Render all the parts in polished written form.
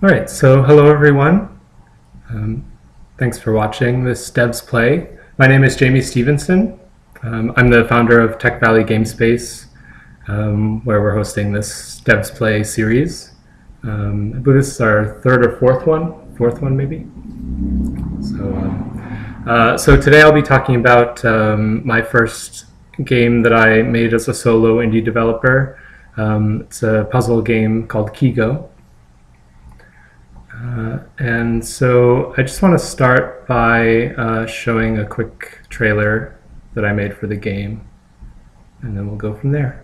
All right, so hello everyone. Thanks for watching this Devs Play. My name is Jamey Stevenson. I'm the founder of Tech Valley Gamespace, where we're hosting this Devs Play series. I believe this is our third or fourth one maybe. So today I'll be talking about my first game that I made as a solo indie developer. It's a puzzle game called Kigo. And so I just want to start by showing a quick trailer that I made for the game, and then we'll go from there.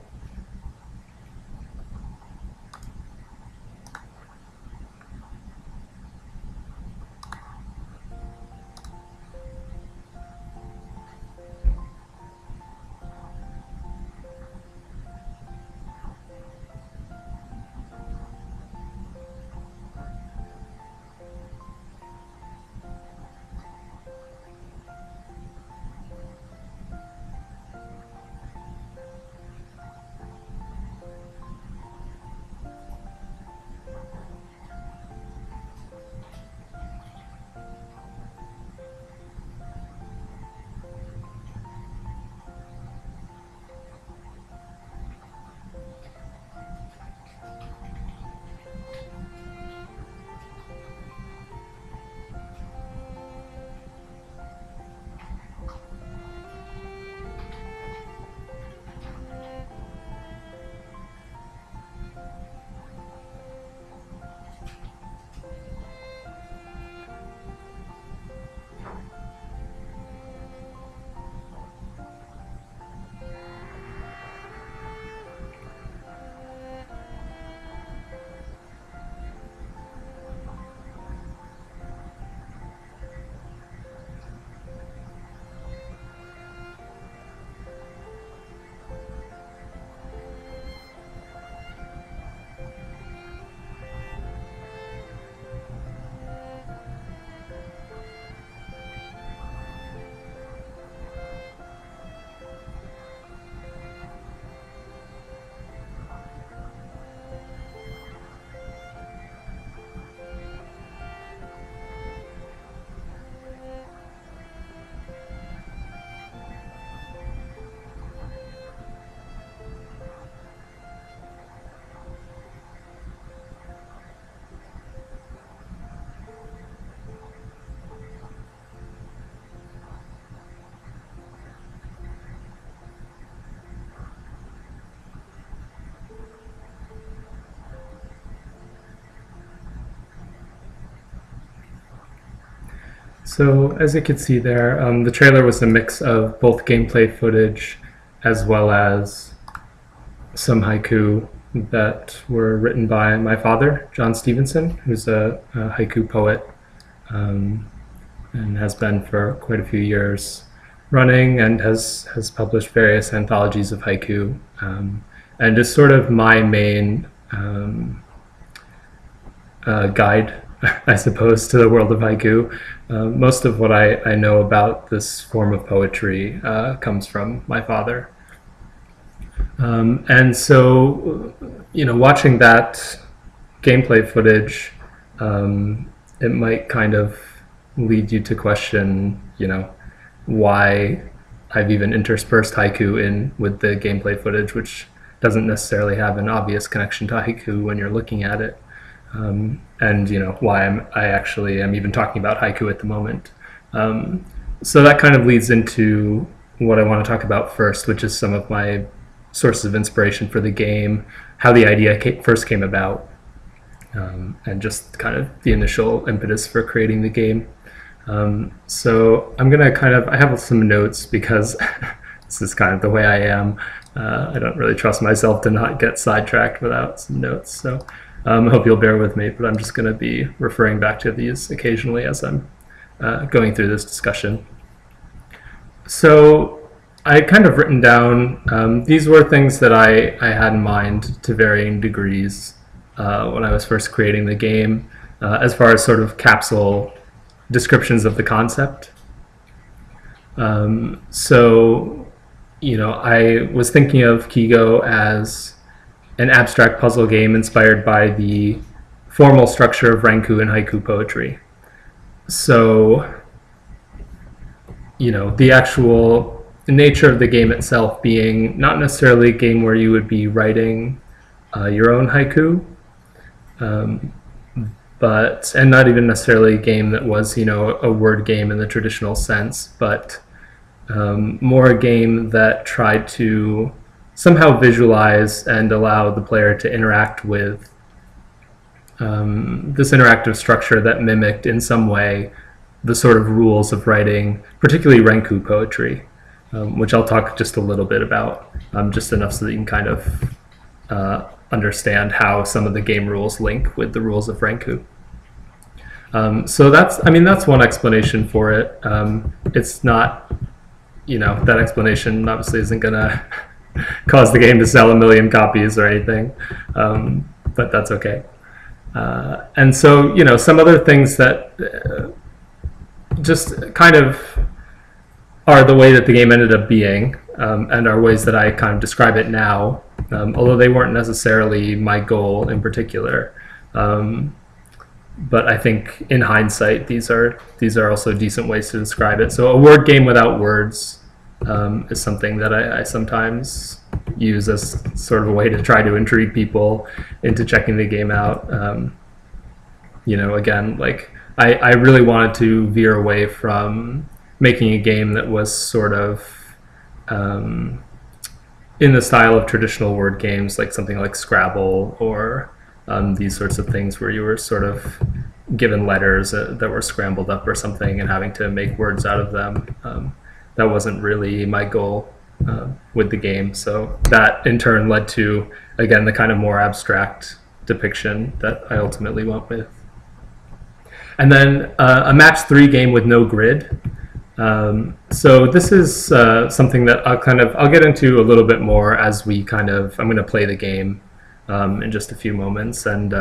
So as you can see there, the trailer was a mix of both gameplay footage as well as some haiku that were written by my father, Jamey Stevenson, who's a haiku poet and has been for quite a few years running, and has published various anthologies of haiku, and is sort of my main guide, I suppose, to the world of haiku. Most of what I know about this form of poetry comes from my father. And so, watching that gameplay footage, it might kind of lead you to question, why I've even interspersed haiku in with the gameplay footage, which doesn't necessarily have an obvious connection to haiku when you're looking at it. And why I actually am even talking about haiku at the moment. So that kind of leads into what I want to talk about first, which is some of my sources of inspiration for the game, how the idea first came about, and just kind of the initial impetus for creating the game. So I'm gonna I have some notes because this is kind of the way I am. I don't really trust myself to not get sidetracked without some notes. So I hope you'll bear with me, but I'm just going to be referring back to these occasionally as I'm going through this discussion. So I kind of written down, these were things that I had in mind to varying degrees when I was first creating the game, as far as sort of capsule descriptions of the concept. So, I was thinking of Kigo as an abstract puzzle game inspired by the formal structure of renku and haiku poetry. So, the actual nature of the game itself being not necessarily a game where you would be writing your own haiku, and not even necessarily a game that was, a word game in the traditional sense, but more a game that tried to somehow visualize and allow the player to interact with this interactive structure that mimicked in some way the sort of rules of writing, particularly renku poetry, which I'll talk just a little bit about, just enough so that you can kind of understand how some of the game rules link with the rules of renku. So that's one explanation for it. It's not, that explanation obviously isn't going to cause the game to sell 1 million copies or anything, but that's okay. And so, some other things that just kind of are the way that the game ended up being, and are ways that I kind of describe it now, although they weren't necessarily my goal in particular. But I think in hindsight, these are also decent ways to describe it. So a word game without words is something that I sometimes use as sort of a way to try to intrigue people into checking the game out. Again, like I really wanted to veer away from making a game that was sort of in the style of traditional word games, like something like Scrabble or these sorts of things where you were sort of given letters that were scrambled up or something and having to make words out of them. That wasn't really my goal with the game. So that in turn led to, again, the kind of more abstract depiction that I ultimately went with. And then a match 3 game with no grid. So this is something that I'll get into a little bit more as I'm going to play the game in just a few moments. And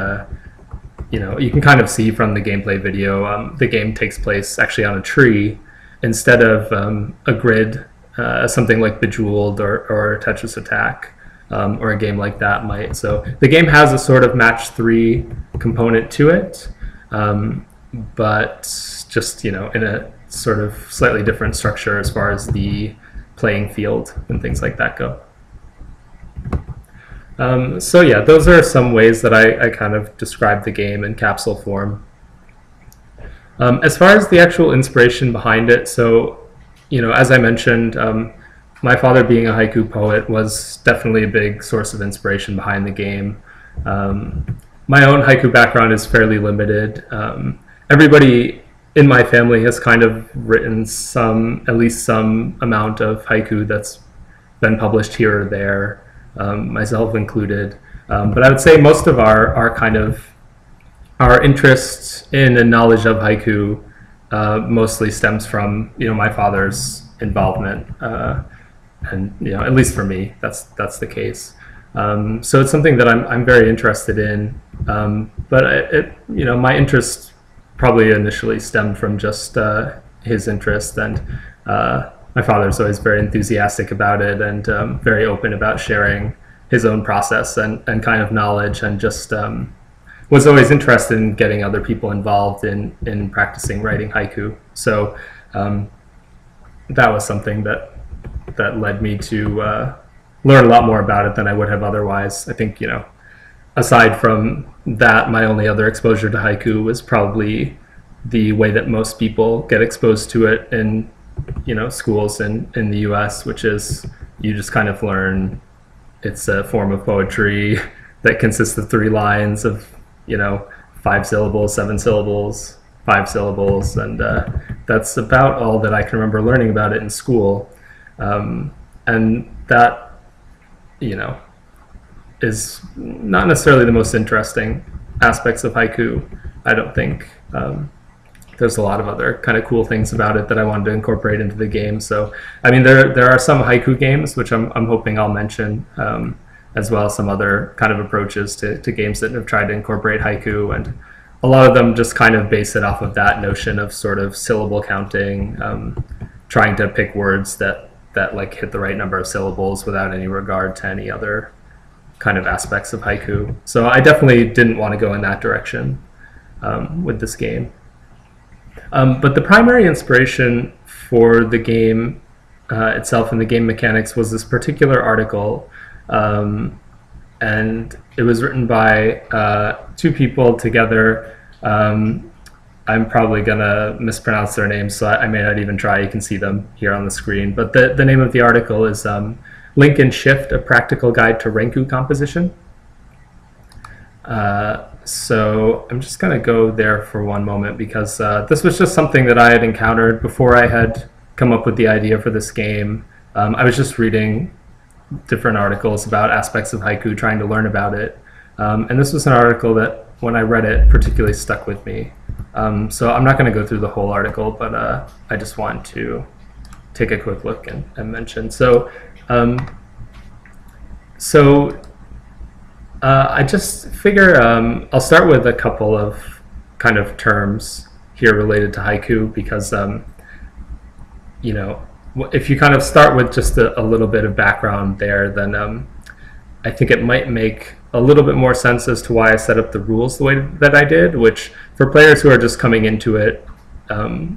you can kind of see from the gameplay video, the game takes place actually on a tree instead of a grid, something like Bejeweled or Tetris Attack, or a game like that might. So the game has a sort of match 3 component to it, but just in a sort of slightly different structure as far as the playing field and things like that go. So yeah, those are some ways that I kind of describe the game in capsule form. As far as the actual inspiration behind it, so as I mentioned, my father being a haiku poet was definitely a big source of inspiration behind the game. My own haiku background is fairly limited. Everybody in my family has kind of written at least some amount of haiku that's been published here or there, myself included. But I would say most of our interest in and knowledge of haiku mostly stems from my father's involvement, and at least for me, that's the case. So it's something that I'm very interested in, but my interest probably initially stemmed from just his interest, and my father's always very enthusiastic about it and very open about sharing his own process and kind of knowledge, and just was always interested in getting other people involved in practicing writing haiku. So that was something that led me to learn a lot more about it than I would have otherwise. I think, aside from that, my only other exposure to haiku was probably the way that most people get exposed to it in schools in the US, which is you just kind of learn it's a form of poetry that consists of 3 lines of 5 syllables, 7 syllables, 5 syllables, and that's about all that I can remember learning about it in school. And that is not necessarily the most interesting aspects of haiku, I don't think. There's a lot of other kind of cool things about it that I wanted to incorporate into the game. So, I mean, there are some haiku games, which I'm hoping I'll mention, as well as some other kind of approaches to games that have tried to incorporate haiku. And a lot of them just kind of base it off of that notion of sort of syllable counting, trying to pick words that like hit the right number of syllables without any regard to any other kind of aspects of haiku. So I definitely didn't want to go in that direction with this game. But the primary inspiration for the game itself and the game mechanics was this particular article, and it was written by two people together. I'm probably gonna mispronounce their names, so I may not even try. You can see them here on the screen. But the name of the article is Link and Shift, A Practical Guide to Renku Composition. So I'm just going to go there for one moment because this was just something that I had encountered before I had come up with the idea for this game. I was just reading different articles about aspects of haiku, trying to learn about it. And this was an article that, when I read it, particularly stuck with me. So I'm not going to go through the whole article, but I just want to take a quick look and mention. I just figure I'll start with a couple of kind of terms here related to haiku because, you know, if you kind of start with just a little bit of background there, then I think it might make a little bit more sense as to why I set up the rules the way that I did, which for players who are just coming into it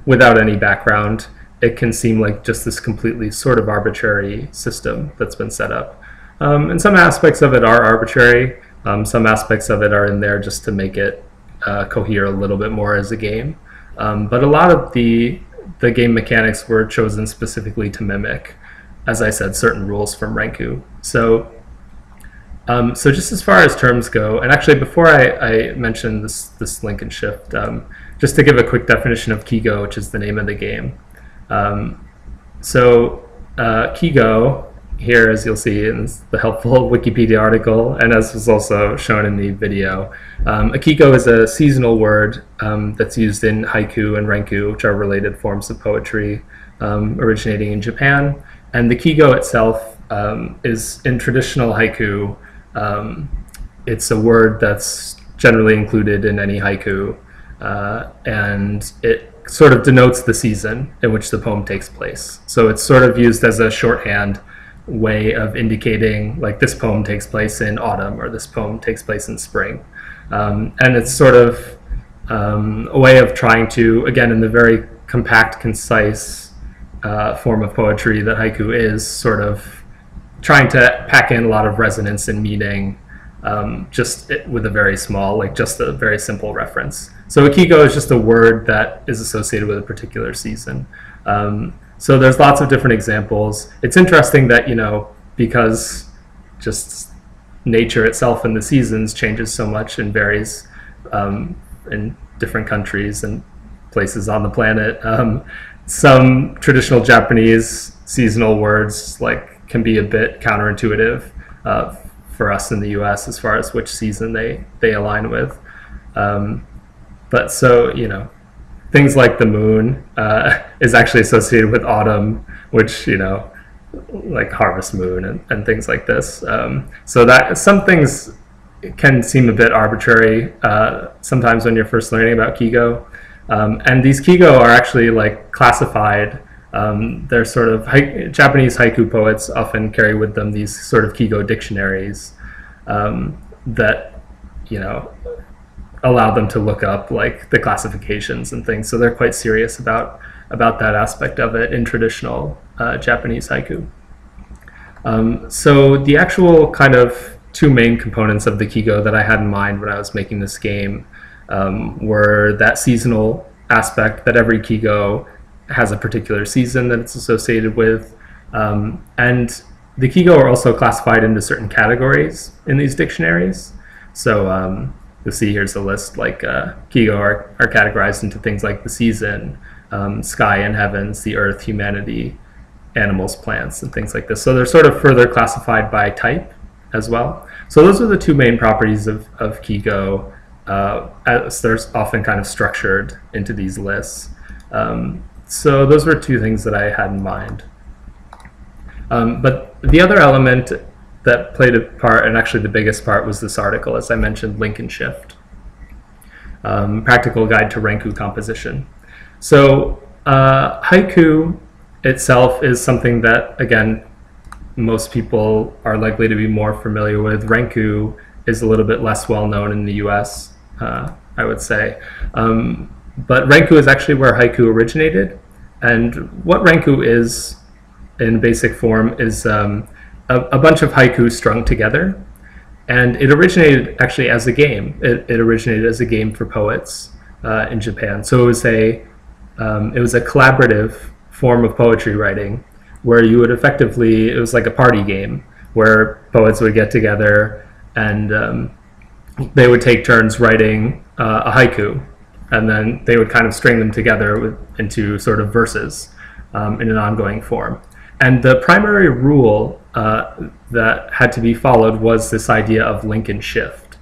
without any background, it can seem like just this completely sort of arbitrary system that's been set up. And some aspects of it are arbitrary. Some aspects of it are in there just to make it cohere a little bit more as a game. But a lot of the game mechanics were chosen specifically to mimic, as I said, certain rules from Renku. So just as far as terms go, and actually before I mention this link and shift, just to give a quick definition of Kigo, which is the name of the game. Kigo, here, as you'll see in the helpful Wikipedia article, and as was also shown in the video, a Kigo is a seasonal word that's used in haiku and renku, which are related forms of poetry originating in Japan. And the Kigo itself is, in traditional haiku, it's a word that's generally included in any haiku, and it sort of denotes the season in which the poem takes place. So it's sort of used as a shorthand way of indicating, like, this poem takes place in autumn or this poem takes place in spring. And it's sort of a way of trying to, again, in the very compact, concise form of poetry that haiku is, sort of trying to pack in a lot of resonance and meaning just with a very small, like just a very simple reference. So a Kigo is just a word that is associated with a particular season. So there's lots of different examples. It's interesting that, you know, because just nature itself and the seasons changes so much and varies in different countries and places on the planet. Some traditional Japanese seasonal words can be a bit counterintuitive for us in the US as far as which season they align with. But so, you know, things like the moon is actually associated with autumn, which, you know, like harvest moon and things like this. So that some things can seem a bit arbitrary sometimes when you're first learning about Kigo. And these Kigo are actually like classified. They're sort of Japanese haiku poets often carry with them these sort of Kigo dictionaries that, you know, allow them to look up like the classifications and things. So they're quite serious about that aspect of it in traditional Japanese haiku. So the actual kind of two main components of the Kigo that I had in mind when I was making this game were that seasonal aspect, that every Kigo has a particular season that it's associated with. And the Kigo are also classified into certain categories in these dictionaries. So you'll see here's a list, like Kigo are categorized into things like the season, sky and heavens, the earth, humanity, animals, plants, and things like this. So they're sort of further classified by type as well. So those are the two main properties of Kigo, as they're often kind of structured into these lists. So those were two things that I had in mind. But the other element that played a part, and actually the biggest part, was this article, as I mentioned, Link and Shift, Practical Guide to Renku Composition. So haiku itself is something that, again, most people are likely to be more familiar with. Renku is a little bit less well known in the US, I would say. But Renku is actually where haiku originated. And what Renku is in basic form is a bunch of haiku strung together. And it originated actually as a game. It originated as a game for poets in Japan. So it was a collaborative form of poetry writing where you would effectively, it was like a party game where poets would get together and they would take turns writing a haiku, and then they would kind of string them together into sort of verses in an ongoing form. And the primary rule that had to be followed was this idea of link and shift.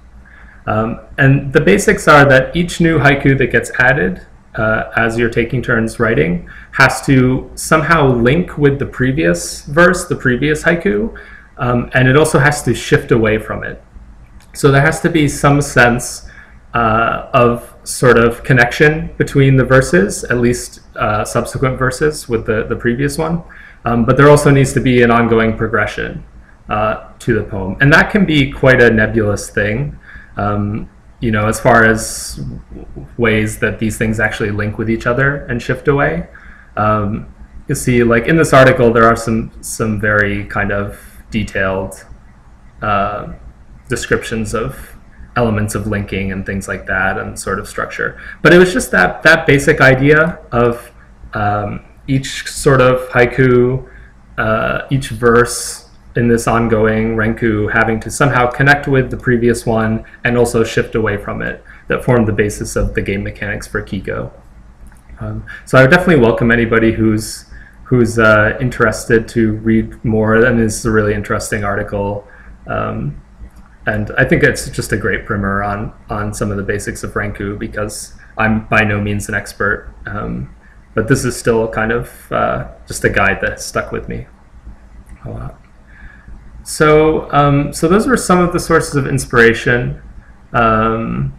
And the basics are that each new haiku that gets added as you're taking turns writing has to somehow link with the previous verse, the previous haiku, and it also has to shift away from it. So there has to be some sense of sort of connection between the verses, at least subsequent verses with the previous one. But there also needs to be an ongoing progression to the poem. And that can be quite a nebulous thing, you know, as far as ways that these things actually link with each other and shift away. You see, like in this article, there are some very kind of detailed descriptions of elements of linking and things like that and sort of structure. But it was just that basic idea of each sort of haiku, each verse in this ongoing renku having to somehow connect with the previous one and also shift away from it, that formed the basis of the game mechanics for Kigo. So I would definitely welcome anybody who's interested to read more, and this is a really interesting article. And I think it's just a great primer on some of the basics of renku, because I'm by no means an expert. But this is still kind of just a guide that stuck with me a lot. So those were some of the sources of inspiration. And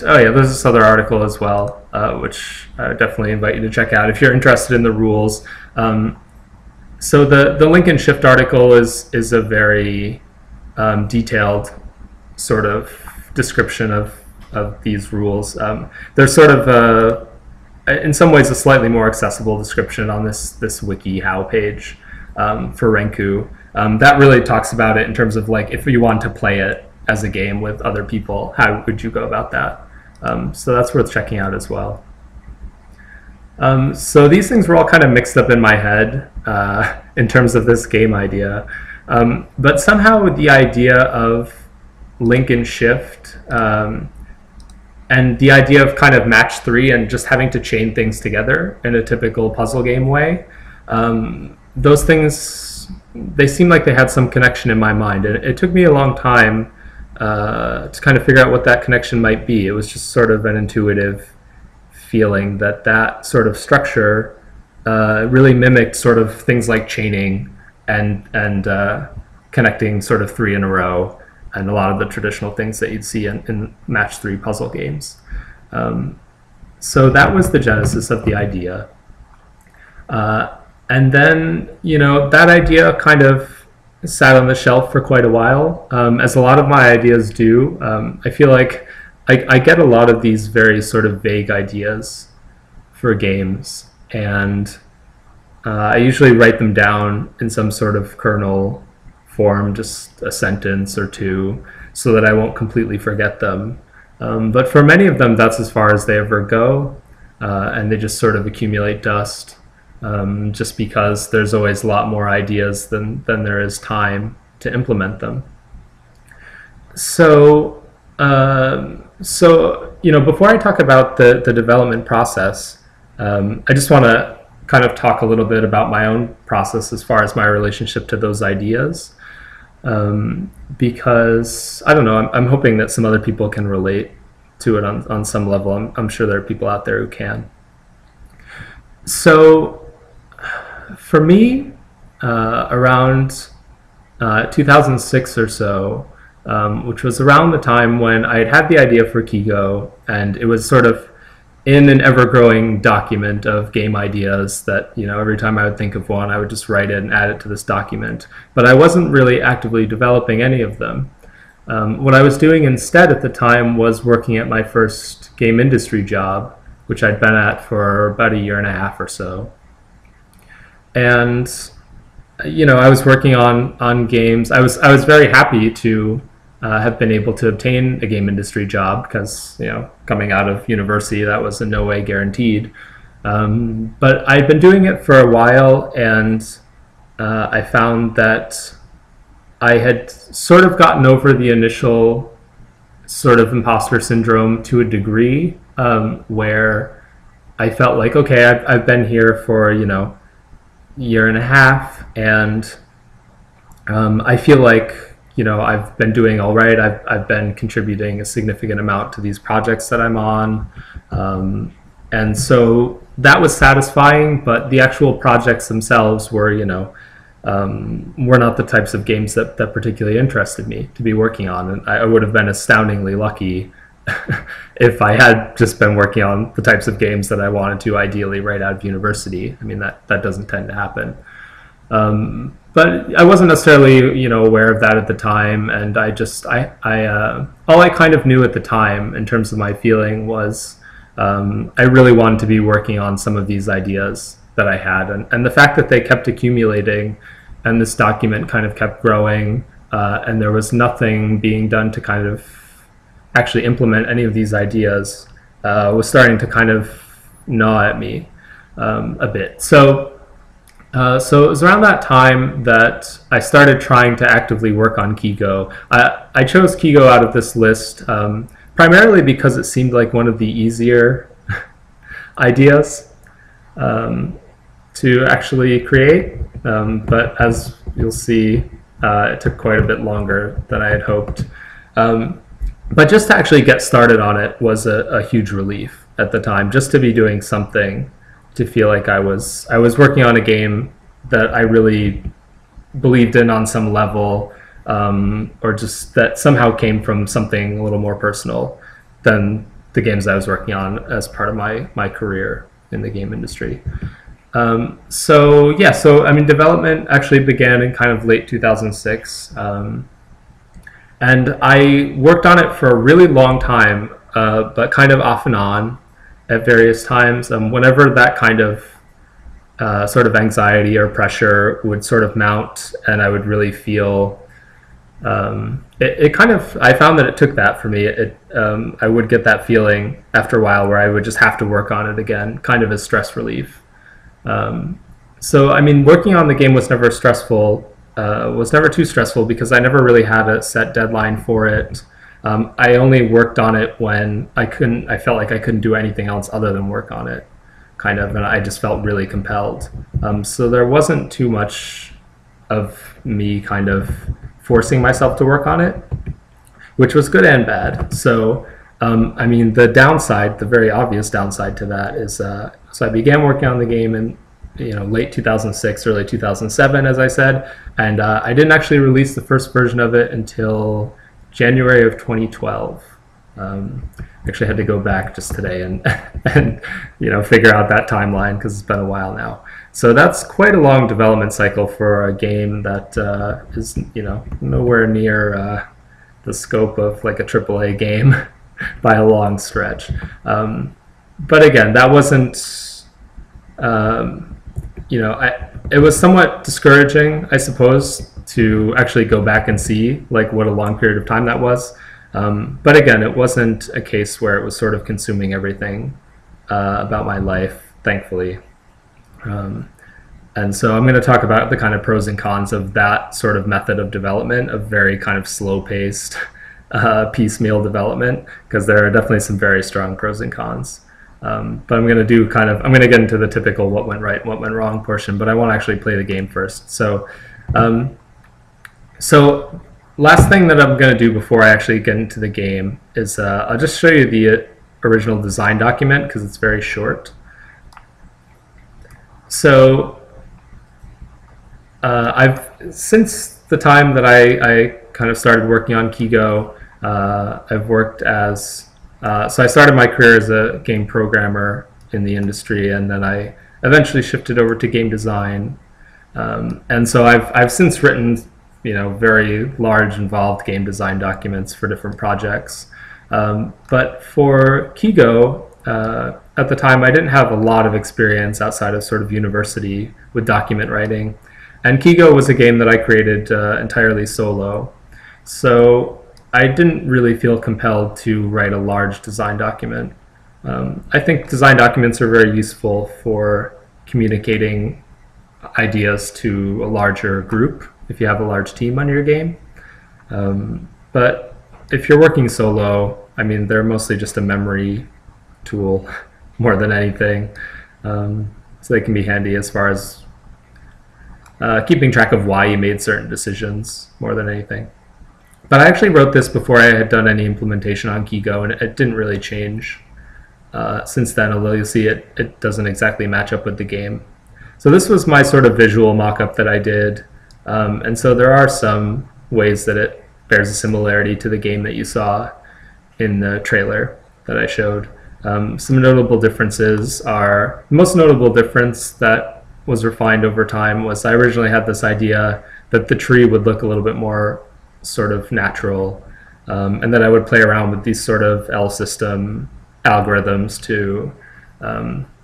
oh yeah, there's this other article as well, which I definitely invite you to check out if you're interested in the rules. So the link and shift article is a very detailed sort of description of these rules. There's sort of in some ways a slightly more accessible description on this WikiHow page for Renku. That really talks about it in terms of like if you want to play it as a game with other people, how would you go about that? So that's worth checking out as well. So these things were all kind of mixed up in my head in terms of this game idea. But somehow the idea of link and shift and the idea of kind of match 3 and just having to chain things together in a typical puzzle game way, those things, they seem like they had some connection in my mind. And it took me a long time to kind of figure out what that connection might be. It was just sort of an intuitive feeling that sort of structure really mimicked sort of things like chaining and connecting sort of 3 in a row, and a lot of the traditional things that you'd see in match 3 puzzle games. So that was the genesis of the idea. And then, you know, that idea kind of sat on the shelf for quite a while, as a lot of my ideas do. I feel like I get a lot of these very sort of vague ideas for games, and I usually write them down in some sort of kernel form, just a sentence or two, so that I won't completely forget them. But for many of them, that's as far as they ever go, and they just sort of accumulate dust, just because there's always a lot more ideas than there is time to implement them. So, you know, before I talk about the development process, I just want to kind of talk a little bit about my own process as far as my relationship to those ideas. Because, I don't know, I'm hoping that some other people can relate to it on some level. I'm sure there are people out there who can. So, for me, around 2006 or so, which was around the time when I had the idea for Kigo, and it was sort of in an ever-growing document of game ideas that, you know, every time I would think of one, I would just write it and add it to this document. But I wasn't really actively developing any of them. What I was doing instead at the time was working at my first game industry job, which I'd been at for about a year and a half or so. And you know, I was working on games. I was very happy to have been able to obtain a game industry job because, you know, coming out of university, that was in no way guaranteed. But I'd been doing it for a while, and I found that I had sort of gotten over the initial sort of imposter syndrome to a degree, where I felt like, okay, I've been here for, you know, year and a half, and I feel like, you know, I've been doing all right. I've been contributing a significant amount to these projects that I'm on, and so that was satisfying. But the actual projects themselves were, you know, were not the types of games that particularly interested me to be working on, and I would have been astoundingly lucky if I had just been working on the types of games that I wanted to, ideally right out of university. I mean, that doesn't tend to happen. But I wasn't necessarily, you know, aware of that at the time, and all I kind of knew at the time in terms of my feeling was I really wanted to be working on some of these ideas that I had, and the fact that they kept accumulating and this document kind of kept growing, and there was nothing being done to kind of actually implement any of these ideas was starting to kind of gnaw at me a bit. So it was around that time that I started trying to actively work on Kigo. I chose Kigo out of this list primarily because it seemed like one of the easier ideas to actually create, but as you'll see, it took quite a bit longer than I had hoped. But just to actually get started on it was a huge relief at the time, just to be doing something, to feel like I was working on a game that I really believed in on some level, or just that somehow came from something a little more personal than the games I was working on as part of my career in the game industry. So I mean, development actually began in kind of late 2006. And I worked on it for a really long time, but kind of off and on at various times. Whenever that kind of sort of anxiety or pressure would sort of mount, and I would really feel it kind of, I found that it took that for me. I would get that feeling after a while where I would just have to work on it again, kind of as stress relief. So I mean, working on the game was never stressful. Was never too stressful because I never really had a set deadline for it. I only worked on it when I felt like I couldn't do anything else other than work on it, kind of, and I just felt really compelled. So there wasn't too much of me kind of forcing myself to work on it, which was good and bad. So I mean, the downside, the very obvious downside to that is, so I began working on the game in, you know, late 2006, early 2007, as I said, and I didn't actually release the first version of it until January of 2012. Actually had to go back just today and you know, figure out that timeline because it's been a while now. So that's quite a long development cycle for a game that is, you know, nowhere near the scope of like a AAA game by a long stretch. But again, that wasn't, you know, it was somewhat discouraging, I suppose, to actually go back and see like what a long period of time that was. But again, it wasn't a case where it was sort of consuming everything about my life, thankfully. And so I'm going to talk about the kind of pros and cons of that sort of method of development, of very kind of slow-paced, piecemeal development, because there are definitely some very strong pros and cons. But I'm going to do kind of, I'm going to get into the typical what went right, what went wrong portion, but I want to actually play the game first. So, last thing that I'm going to do before I actually get into the game is I'll just show you the original design document because it's very short. So since the time that I kind of started working on Kigo, I've worked as So I started my career as a game programmer in the industry, and then I eventually shifted over to game design. And so I've since written, very large, involved game design documents for different projects. But for Kigo, at the time, I didn't have a lot of experience outside of sort of university with document writing. And Kigo was a game that I created entirely solo. So I didn't really feel compelled to write a large design document. I think design documents are very useful for communicating ideas to a larger group if you have a large team on your game. But if you're working solo, I mean, they're mostly just a memory tool more than anything. So they can be handy as far as keeping track of why you made certain decisions more than anything. But I actually wrote this before I had done any implementation on Kigo, and it didn't really change since then, although you'll see it doesn't exactly match up with the game. So this was my sort of visual mock-up that I did, and so there are some ways that it bears a similarity to the game that you saw in the trailer that I showed. Some notable differences are, the most notable difference that was refined over time was I originally had this idea that the tree would look a little bit more sort of natural, and that I would play around with these sort of L system algorithms to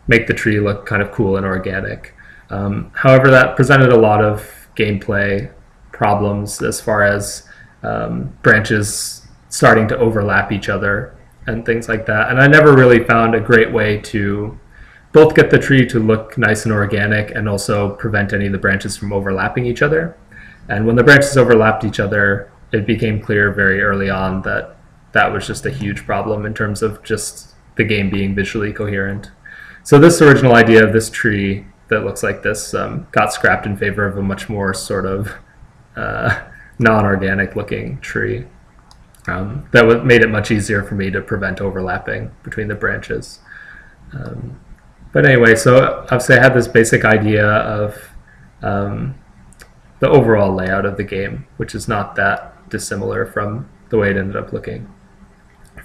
make the tree look kind of cool and organic. However, that presented a lot of gameplay problems as far as branches starting to overlap each other and things like that. And I never really found a great way to both get the tree to look nice and organic and also prevent any of the branches from overlapping each other. And when the branches overlapped each other, it became clear very early on that that was just a huge problem in terms of just the game being visually coherent. So this original idea of this tree that looks like this got scrapped in favor of a much more sort of non-organic looking tree. That made it much easier for me to prevent overlapping between the branches. But anyway, so obviously I had this basic idea of the overall layout of the game, which is not that dissimilar from the way it ended up looking,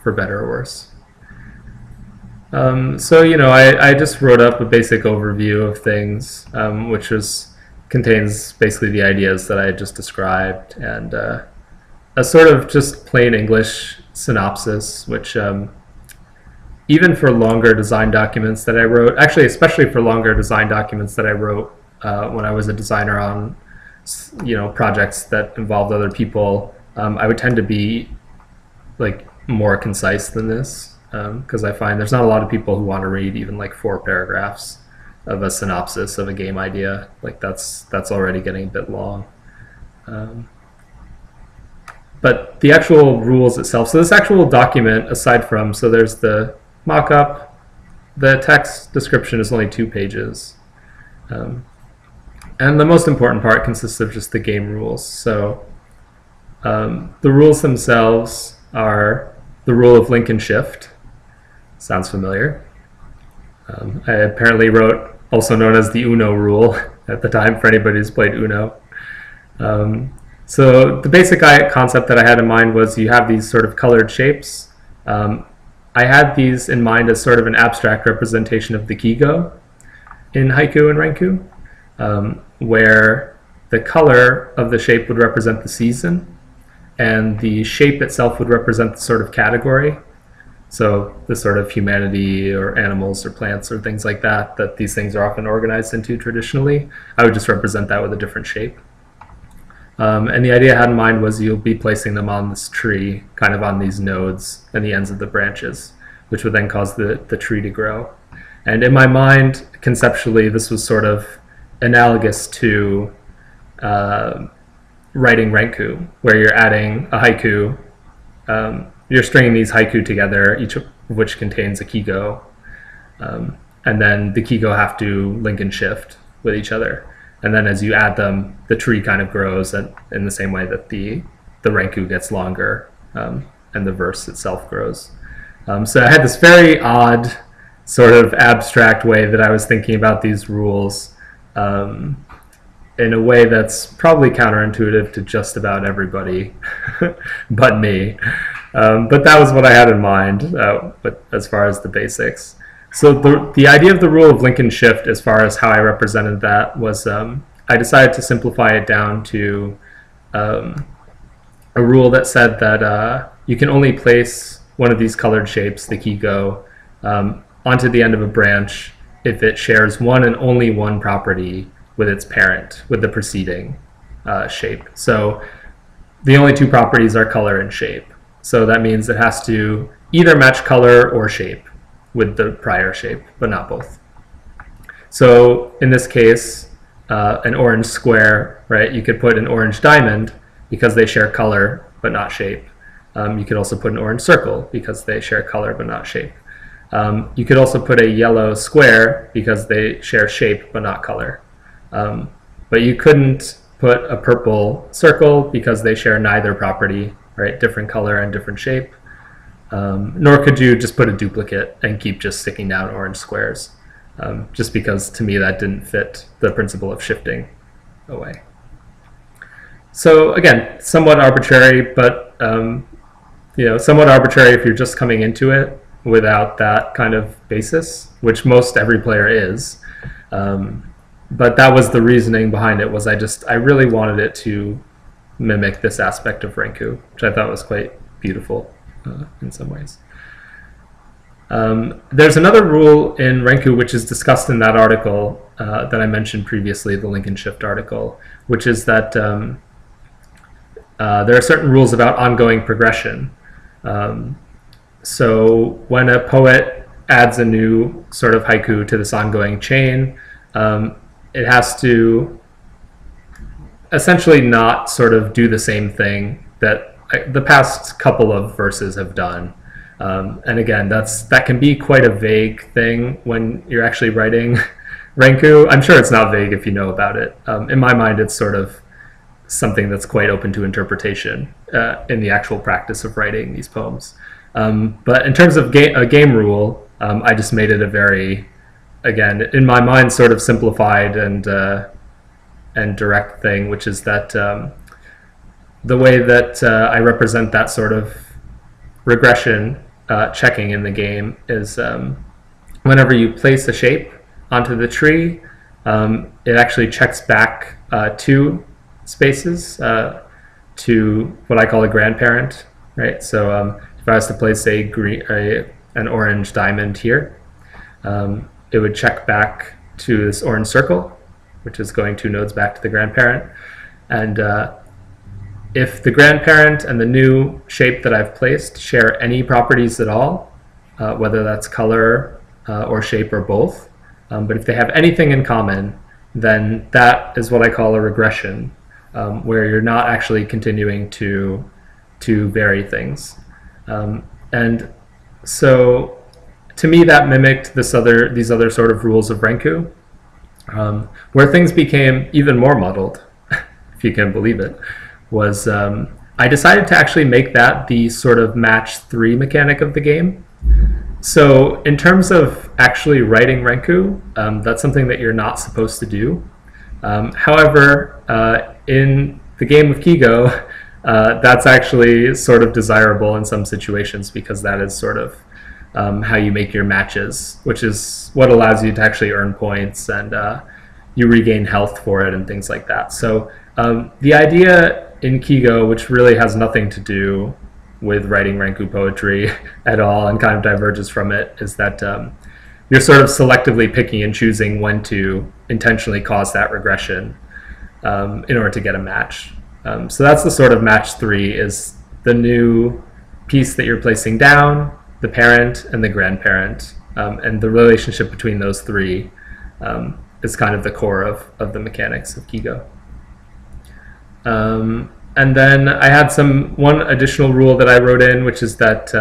for better or worse. So, I just wrote up a basic overview of things, which contains basically the ideas that I just described, and a sort of just plain English synopsis, which even for longer design documents that I wrote, actually especially for longer design documents that I wrote when I was a designer on projects that involved other people, I would tend to be like more concise than this, because I find there's not a lot of people who want to read even like 4 paragraphs of a synopsis of a game idea. Like that's already getting a bit long. But the actual rules itself, so this actual document, aside from, so there's the mock-up, the text description is only 2 pages. And the most important part consists of just the game rules. So the rules themselves are the rule of link and shift. Sounds familiar. I apparently wrote, also known as the Uno rule at the time, for anybody who's played Uno. So the basic concept that I had in mind was you have these sort of colored shapes. I had these in mind as sort of an abstract representation of the Kigo in haiku and renku, where the color of the shape would represent the season, and the shape itself would represent the sort of category. So the sort of humanity or animals or plants or things like that these things are often organized into traditionally. I would just represent that with a different shape. And the idea I had in mind was you'll be placing them on this tree, kind of on these nodes and the ends of the branches, which would then cause the tree to grow. And in my mind, conceptually, this was sort of analogous to writing renku, where you're adding a haiku. You're stringing these haiku together, each of which contains a Kigo. And then the Kigo have to link and shift with each other. And then as you add them, the tree kind of grows in the same way that the renku gets longer, and the verse itself grows. So I had this very odd, sort of abstract way that I was thinking about these rules. in a way that's probably counterintuitive to just about everybody but me. But that was what I had in mind but as far as the basics. So the idea of the rule of link and shift, as far as how I represented that, was I decided to simplify it down to a rule that said that you can only place one of these colored shapes, the Kigo, onto the end of a branch if it shares one and only one property with its parent, with the preceding shape. So the only two properties are color and shape. So that means it has to either match color or shape with the prior shape, but not both. So in this case, an orange square, right? You could put an orange diamond because they share color but not shape. You could also put an orange circle because they share color but not shape. You could also put a yellow square because they share shape but not color. But you couldn't put a purple circle because they share neither property, right? Different color and different shape. Nor could you just put a duplicate and keep just sticking down orange squares, just because to me that didn't fit the principle of shifting away. So again, somewhat arbitrary, but somewhat arbitrary if you're just coming into it without that kind of basis, which most every player is. But that was the reasoning behind it. Was I really wanted it to mimic this aspect of Renku, which I thought was quite beautiful in some ways. There's another rule in Renku which is discussed in that article that I mentioned previously, the link and shift article, which is that there are certain rules about ongoing progression. So when a poet adds a new sort of haiku to this ongoing chain, it has to essentially not sort of do the same thing that the past couple of verses have done. And again, that can be quite a vague thing when you're actually writing Renku. I'm sure it's not vague if you know about it. In my mind, it's sort of something that's quite open to interpretation in the actual practice of writing these poems. But in terms of a game rule, I just made it a very, again, in my mind, sort of simplified and direct thing, which is that the way that I represent that sort of regression checking in the game is whenever you place a shape onto the tree, it actually checks back 2 spaces to what I call a grandparent, right? So if I was to place an orange diamond here, it would check back to this orange circle, which is going 2 nodes back to the grandparent. And if the grandparent and the new shape that I've placed share any properties at all, whether that's color or shape or both, but if they have anything in common, then that is what I call a regression, where you're not actually continuing to vary things. And so to me, that mimicked these other sort of rules of Renku, where things became even more muddled, if you can believe it, was I decided to actually make that the sort of match 3 mechanic of the game. So in terms of actually writing Renku, that's something that you're not supposed to do. However, in the game of Kigo, that's actually sort of desirable in some situations, because that is sort of how you make your matches, which is what allows you to actually earn points, and you regain health for it and things like that. So the idea in Kigo, which really has nothing to do with writing Renku poetry at all and kind of diverges from it, is that you're sort of selectively picking and choosing when to intentionally cause that regression in order to get a match. So that's the sort of match 3, is the new piece that you're placing down, the parent and the grandparent, and the relationship between those 3 is kind of the core of the mechanics of Kigo. And then I had one additional rule that I wrote in, which is that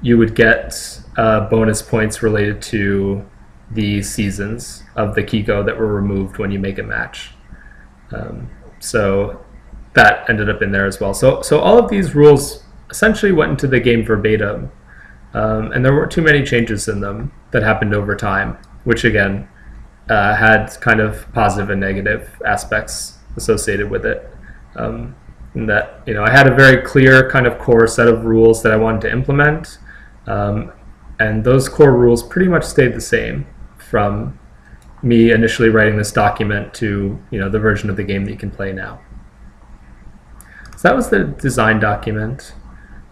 you would get bonus points related to the seasons of the Kigo that were removed when you make a match. So that ended up in there as well. So all of these rules essentially went into the game verbatim, and there weren't too many changes in them that happened over time, which again had kind of positive and negative aspects associated with it. And that, I had a very clear kind of core set of rules that I wanted to implement, and those core rules pretty much stayed the same from me initially writing this document to the version of the game that you can play now. So that was the design document.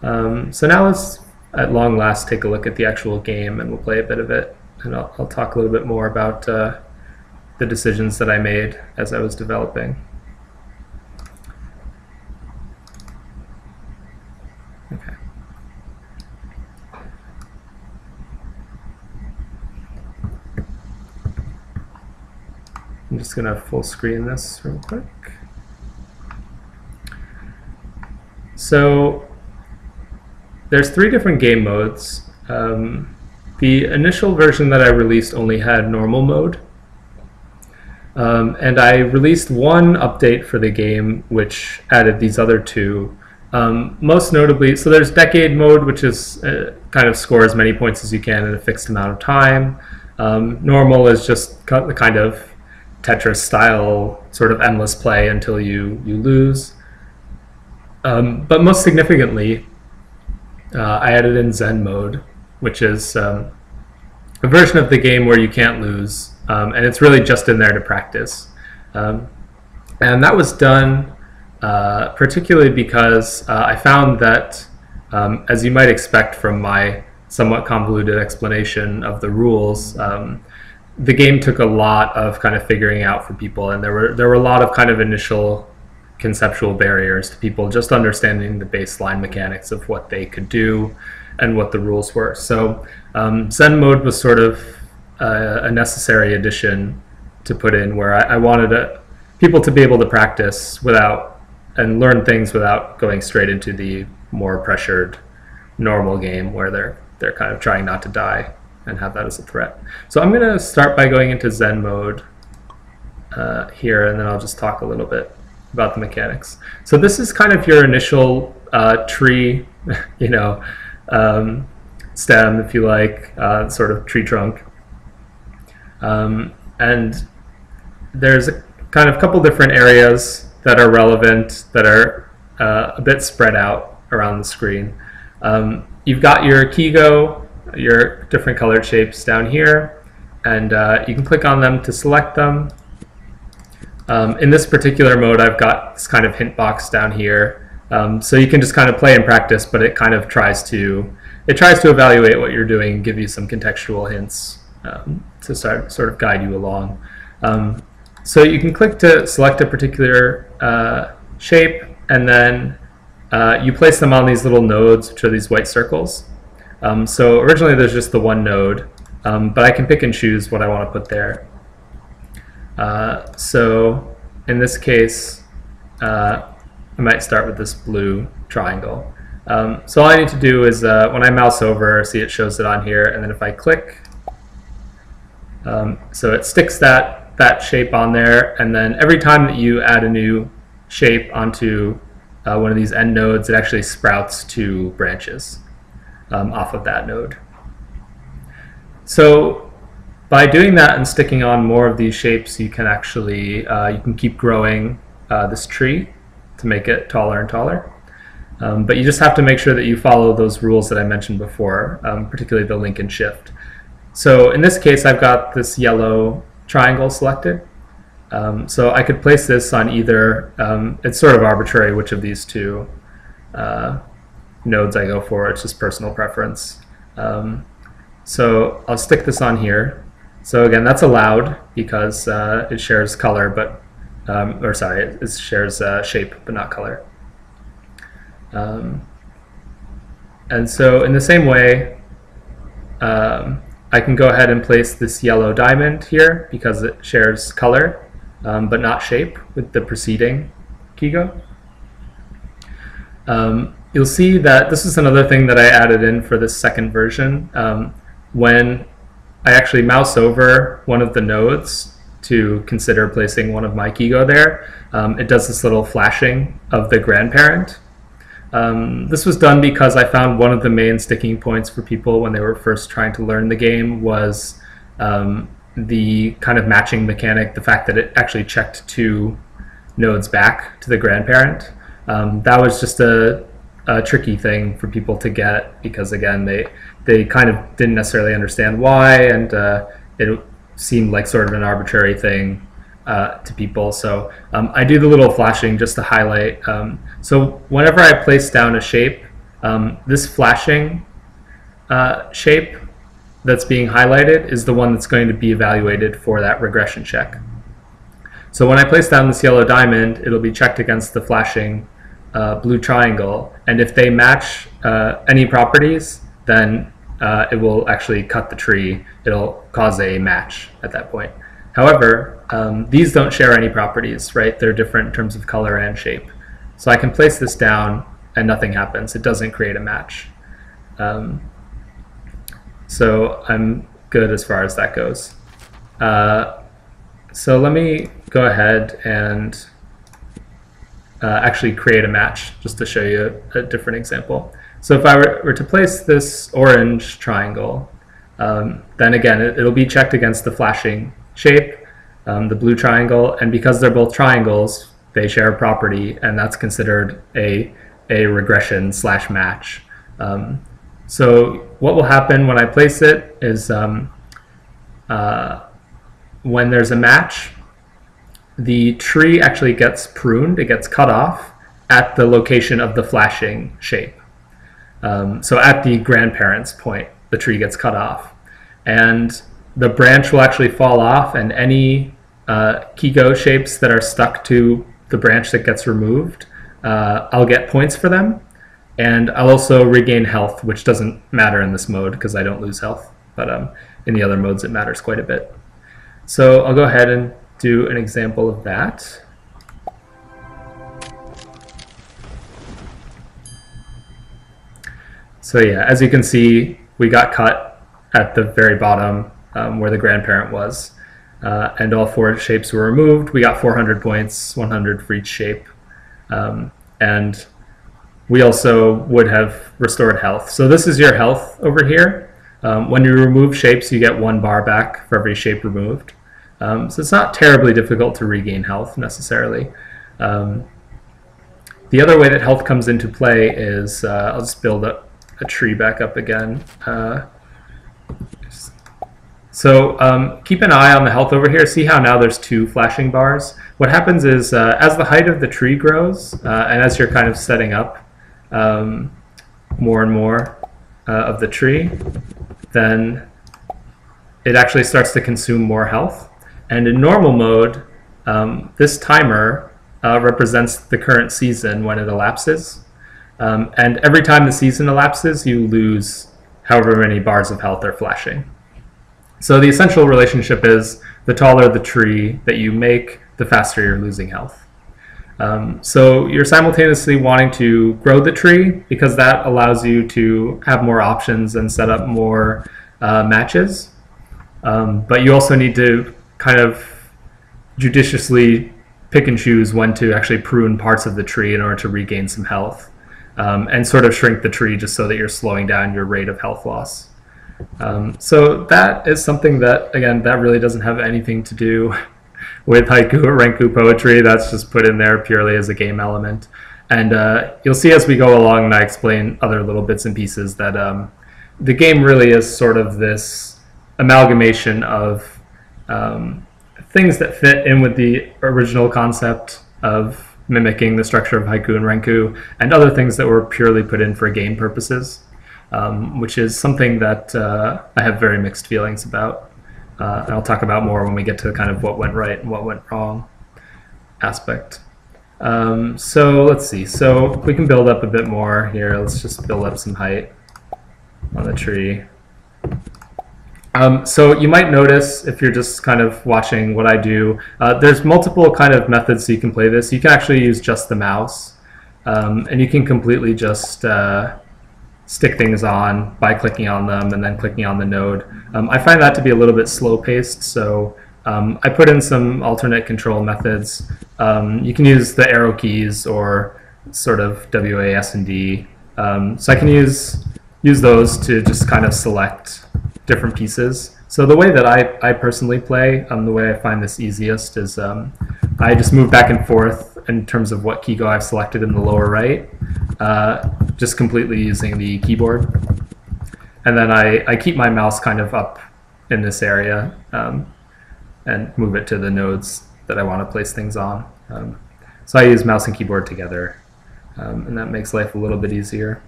So now let's, at long last, take a look at the actual game, and we'll play a bit of it, and I'll talk a little bit more about the decisions that I made as I was developing. Okay. I'm just going to full screen this real quick. So there's 3 different game modes. The initial version that I released only had normal mode. And I released one update for the game which added these other 2. Most notably, so there's decade mode, which is kind of score as many points as you can in a fixed amount of time. Normal is just the kind of Tetris style sort of endless play until you lose. But most significantly, I added in Zen mode, which is a version of the game where you can't lose, and it's really just in there to practice. And that was done particularly because I found that, as you might expect from my somewhat convoluted explanation of the rules, the game took a lot of kind of figuring out for people, and there were a lot of kind of initial conceptual barriers to people just understanding the baseline mechanics of what they could do and what the rules were. So Zen mode was sort of a necessary addition to put in, where I wanted people to be able to practice without and learn things without going straight into the more pressured normal game where they're kind of trying not to die and have that as a threat. So I'm going to start by going into Zen mode here, and then I'll just talk a little bit about the mechanics. So this is kind of your initial tree, stem, if you like, sort of tree trunk. And there's a kind of couple different areas that are relevant, that are a bit spread out around the screen. You've got your Kigo, your different colored shapes down here, and you can click on them to select them. In this particular mode, I've got this kind of hint box down here, so you can just kind of play and practice, but it kind of tries to evaluate what you're doing, give you some contextual hints to sort of guide you along. So you can click to select a particular shape, and then you place them on these little nodes, which are these white circles. So originally there's just the one node, but I can pick and choose what I want to put there. So in this case, I might start with this blue triangle. So all I need to do is when I mouse over, see it shows it on here, and then if I click, so it sticks that shape on there, and then every time that you add a new shape onto one of these end nodes, it actually sprouts 2 branches off of that node. So by doing that and sticking on more of these shapes, you can actually you can keep growing this tree to make it taller and taller. But you just have to make sure that you follow those rules that I mentioned before, particularly the link and shift. So in this case, I've got this yellow triangle selected. So I could place this on either, it's sort of arbitrary which of these 2 nodes I go for. It's just personal preference. So I'll stick this on here. So again, that's allowed because it shares color, but it shares shape, but not color. And so in the same way, I can go ahead and place this yellow diamond here because it shares color, but not shape with the preceding Kigo. You'll see that this is another thing that I added in for this second version. When I actually mouse over one of the nodes to consider placing one of my Kigo there, it does this little flashing of the grandparent. This was done because I found one of the main sticking points for people when they were first trying to learn the game was the kind of matching mechanic, the fact that it actually checked 2 nodes back to the grandparent, that was just a tricky thing for people to get, because again, they kind of didn't necessarily understand why, and it seemed like sort of an arbitrary thing to people. So I do the little flashing just to highlight. So whenever I place down a shape, this flashing shape that's being highlighted is the one that's going to be evaluated for that regression check. So when I place down this yellow diamond, it'll be checked against the flashing blue triangle, and if they match any properties, then it will actually cut the tree. It'll cause a match at that point. However, these don't share any properties, right? They're different in terms of color and shape. So I can place this down and nothing happens. It doesn't create a match. So I'm good as far as that goes. So let me go ahead and actually create a match just to show you a different example. So if I were to place this orange triangle, then again, it'll be checked against the flashing shape, the blue triangle, and because they're both triangles, they share a property, and that's considered a regression / match. So what will happen when I place it is when there's a match, the tree actually gets pruned, it gets cut off at the location of the flashing shape. So at the grandparent's point, the tree gets cut off. And the branch will actually fall off, and any Kigo shapes that are stuck to the branch that gets removed, I'll get points for them. And I'll also regain health, which doesn't matter in this mode because I don't lose health. But in the other modes, it matters quite a bit. So I'll go ahead and do an example of that. So yeah, as you can see, we got cut at the very bottom where the grandparent was. And all 4 shapes were removed. We got 400 points, 100 for each shape. And we also would have restored health. So this is your health over here. When you remove shapes, you get 1 bar back for every shape removed. So it's not terribly difficult to regain health necessarily. The other way that health comes into play is, I'll just build up a tree back up again. So keep an eye on the health over here. See how now there's 2 flashing bars? What happens is as the height of the tree grows, and as you're kind of setting up more and more of the tree, then it actually starts to consume more health. And in normal mode, this timer represents the current season when it elapses. And every time the season elapses, you lose however many bars of health are flashing. So the essential relationship is the taller the tree that you make, the faster you're losing health. So you're simultaneously wanting to grow the tree because that allows you to have more options and set up more matches. But you also need to kind of judiciously pick and choose when to actually prune parts of the tree in order to regain some health, and sort of shrink the tree just so that you're slowing down your rate of health loss. So that is something that, again, that really doesn't have anything to do with haiku or renku poetry. That's just put in there purely as a game element. And you'll see as we go along and I explain other little bits and pieces that the game really is sort of this amalgamation of things that fit in with the original concept of mimicking the structure of haiku and renku, and other things that were purely put in for game purposes, which is something that I have very mixed feelings about. And I'll talk about more when we get to kind of what went right and what went wrong aspect. So let's see. So we can build up a bit more here. Let's just build up some height on the tree. So you might notice if you're just kind of watching what I do, there's multiple kind of methods so you can play this. You can actually use just the mouse, and you can completely just stick things on by clicking on them and then clicking on the node. I find that to be a little bit slow paced, so I put in some alternate control methods. You can use the arrow keys or sort of WA, S, and D. So I can use those to just kind of select different pieces. So the way that I personally play, the way I find this easiest is I just move back and forth in terms of what Kigo I've selected in the lower right, just completely using the keyboard. And then I keep my mouse kind of up in this area and move it to the nodes that I want to place things on. So I use mouse and keyboard together, and that makes life a little bit easier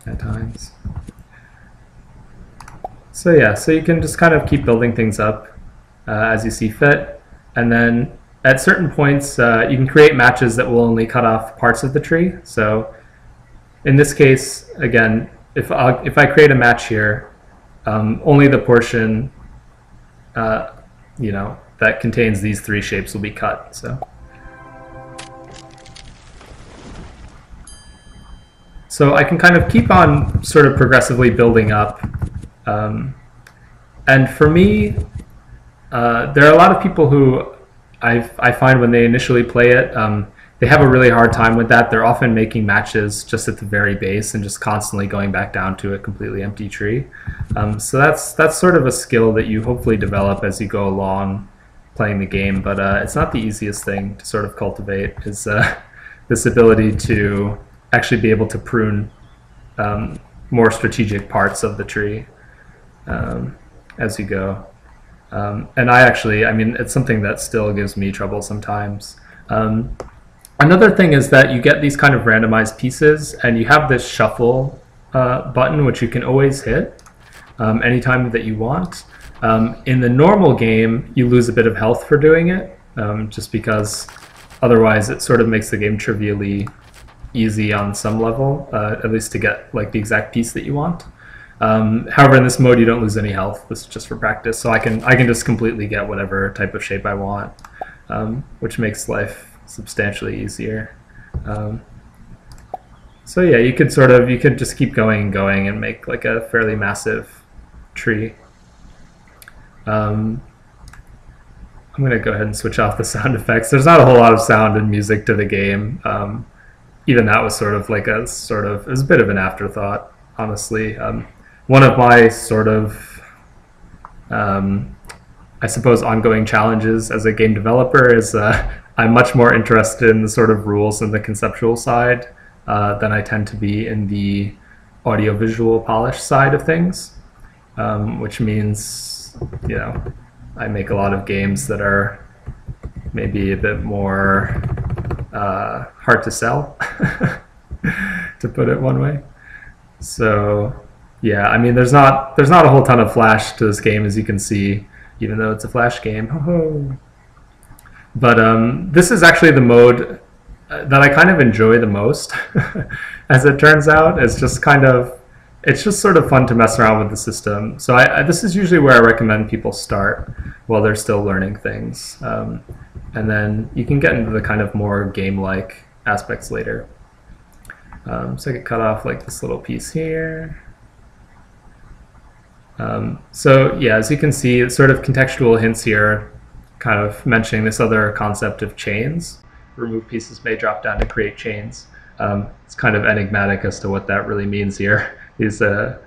at times. So yeah, so you can just kind of keep building things up as you see fit, and then at certain points you can create matches that will only cut off parts of the tree. So in this case, again, if I create a match here, only the portion that contains these three shapes will be cut. So I can kind of keep on sort of progressively building up. And for me, there are a lot of people who I find when they initially play it, they have a really hard time with that. They're often making matches just at the very base and just constantly going back down to a completely empty tree. So that's sort of a skill that you hopefully develop as you go along playing the game, but it's not the easiest thing to sort of cultivate, is this ability to actually be able to prune more strategic parts of the tree as you go. And I mean, it's something that still gives me trouble sometimes. Another thing is that you get these kind of randomized pieces, and you have this shuffle button, which you can always hit anytime that you want. In the normal game, you lose a bit of health for doing it, just because otherwise it sort of makes the game trivially easy on some level, at least to get like the exact piece that you want. However, in this mode, you don't lose any health. This is just for practice, so I can just completely get whatever type of shape I want, which makes life substantially easier. So yeah, you could just keep going and going and make like a fairly massive tree. I'm going to go ahead and switch off the sound effects. There's not a whole lot of sound and music to the game. Even that was sort of like it was a bit of an afterthought, honestly. One of my sort of, I suppose, ongoing challenges as a game developer is I'm much more interested in the sort of rules and the conceptual side than I tend to be in the audiovisual polish side of things, which means, I make a lot of games that are maybe a bit more hard to sell, to put it one way. So yeah, I mean, there's not a whole ton of flash to this game, as you can see, even though it's a flash game. But this is actually the mode that I kind of enjoy the most, as it turns out. It's just sort of fun to mess around with the system. So this is usually where I recommend people start while they're still learning things. And then you can get into the kind of more game-like aspects later. So I could cut off like this little piece here. So yeah, as you can see, it's sort of contextual hints here, kind of mentioning this other concept of chains. Remove pieces may drop down to create chains. It's kind of enigmatic as to what that really means here. These are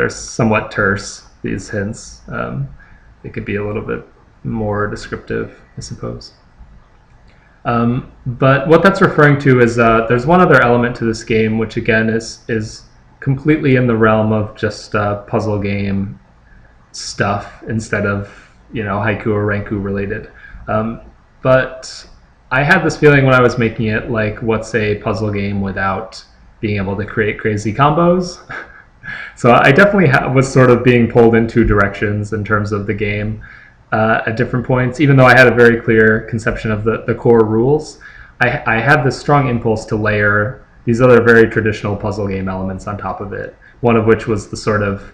somewhat terse, these hints. They could be a little bit more descriptive, I suppose. But what that's referring to is there's one other element to this game, which again is completely in the realm of just puzzle game stuff instead of haiku or ranku related. But I had this feeling when I was making it, like, what's a puzzle game without being able to create crazy combos? So I definitely was sort of being pulled in two directions in terms of the game at different points. Even though I had a very clear conception of the core rules, I had this strong impulse to layer these other very traditional puzzle game elements on top of it. One of which was the sort of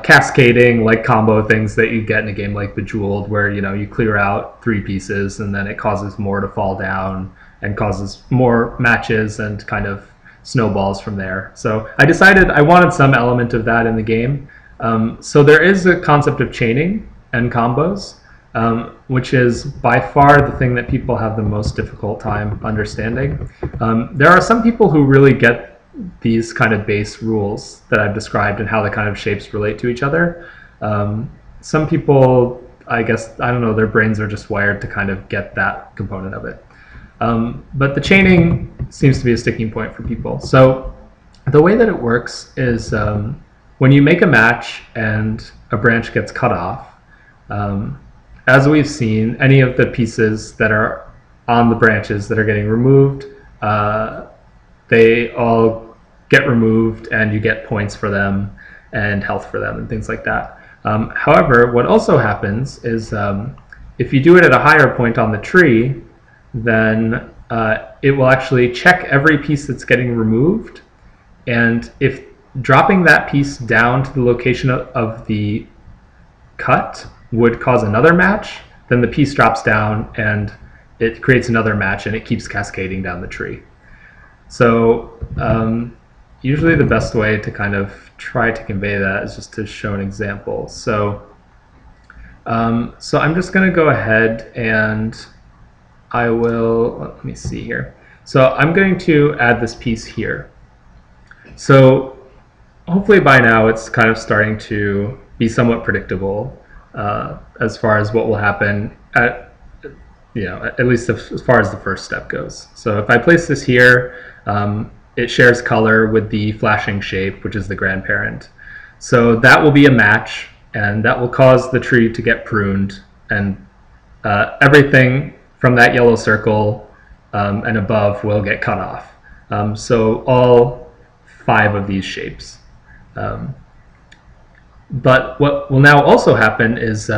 cascading, like, combo things that you get in a game like Bejeweled, where you clear out three pieces and then it causes more to fall down and causes more matches and kind of snowballs from there. So I decided I wanted some element of that in the game. So there is a concept of chaining and combos, which is by far the thing that people have the most difficult time understanding. There are some people who really get these kind of base rules that I've described and how the kind of shapes relate to each other. Some people, I guess, I don't know, their brains are just wired to kind of get that component of it. But the chaining seems to be a sticking point for people. So the way that it works is when you make a match and a branch gets cut off, as we've seen, any of the pieces that are on the branches that are getting removed, they all get removed and you get points for them and health for them and things like that. However, what also happens is if you do it at a higher point on the tree, then it will actually check every piece that's getting removed, and if dropping that piece down to the location of the cut would cause another match, then the piece drops down and it creates another match and it keeps cascading down the tree. So usually the best way to kind of try to convey that is just to show an example. So I'm just going to go ahead and I will, let me see here. So I'm going to add this piece here. So hopefully by now it's kind of starting to be somewhat predictable as far as what will happen at least as far as the first step goes. So if I place this here, it shares color with the flashing shape, which is the grandparent. So that will be a match, and that will cause the tree to get pruned, and everything from that yellow circle and above will get cut off. So all 5 of these shapes. But what will now also happen is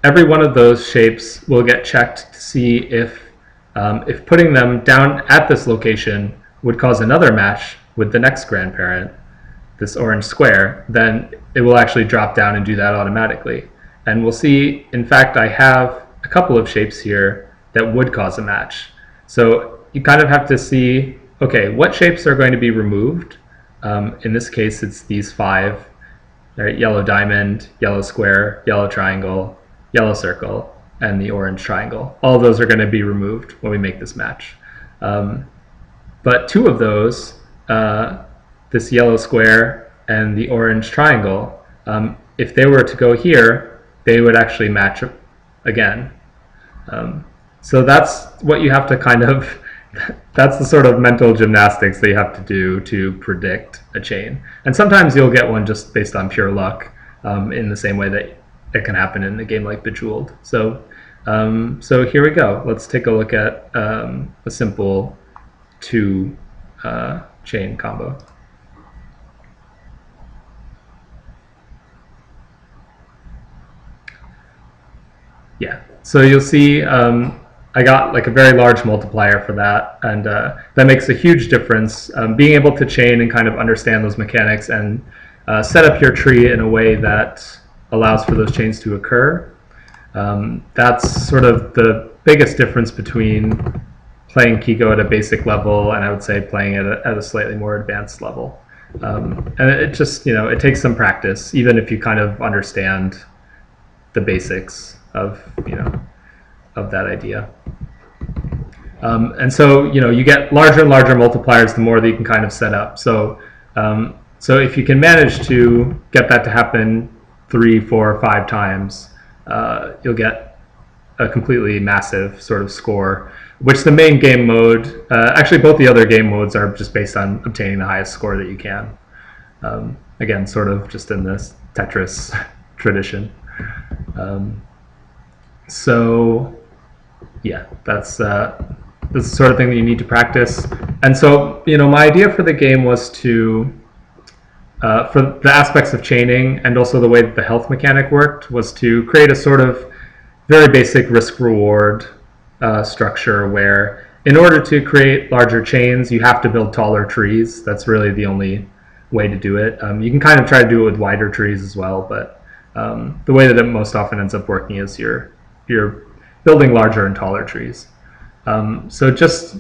every one of those shapes will get checked to see if putting them down at this location would cause another match with the next grandparent, this orange square, then it will actually drop down and do that automatically. And we'll see, in fact, I have a couple of shapes here that would cause a match. So you kind of have to see, okay, what shapes are going to be removed? In this case, it's these 5. Right, yellow diamond, yellow square, yellow triangle, yellow circle, and the orange triangle. All of those are going to be removed when we make this match. But 2 of those, this yellow square and the orange triangle, if they were to go here, they would actually match again. So that's what you have to kind of, that's the sort of mental gymnastics that you have to do to predict a chain. And sometimes you'll get one just based on pure luck, in the same way that it can happen in a game like Bejeweled. So here we go. Let's take a look at a simple 2 chain combo. Yeah, so you'll see I got like a very large multiplier for that, and that makes a huge difference. Being able to chain and kind of understand those mechanics and set up your tree in a way that allows for those chains to occur, that's sort of the biggest difference between playing Kigo at a basic level and I would say playing at a slightly more advanced level. And it just, it takes some practice, even if you kind of understand the basics of, of that idea. And so, you get larger and larger multipliers the more that you can kind of set up. So, so if you can manage to get that to happen 3, 4, 5 times, you'll get a completely massive sort of score, which the main game mode, actually both the other game modes are just based on obtaining the highest score that you can. Again, sort of just in this Tetris tradition. So yeah, that's the sort of thing that you need to practice. And so, my idea for the game was to, for the aspects of chaining and also the way that the health mechanic worked, was to create a sort of very basic risk-reward structure where in order to create larger chains, you have to build taller trees. That's really the only way to do it. You can kind of try to do it with wider trees as well, but the way that it most often ends up working is you're building larger and taller trees. So just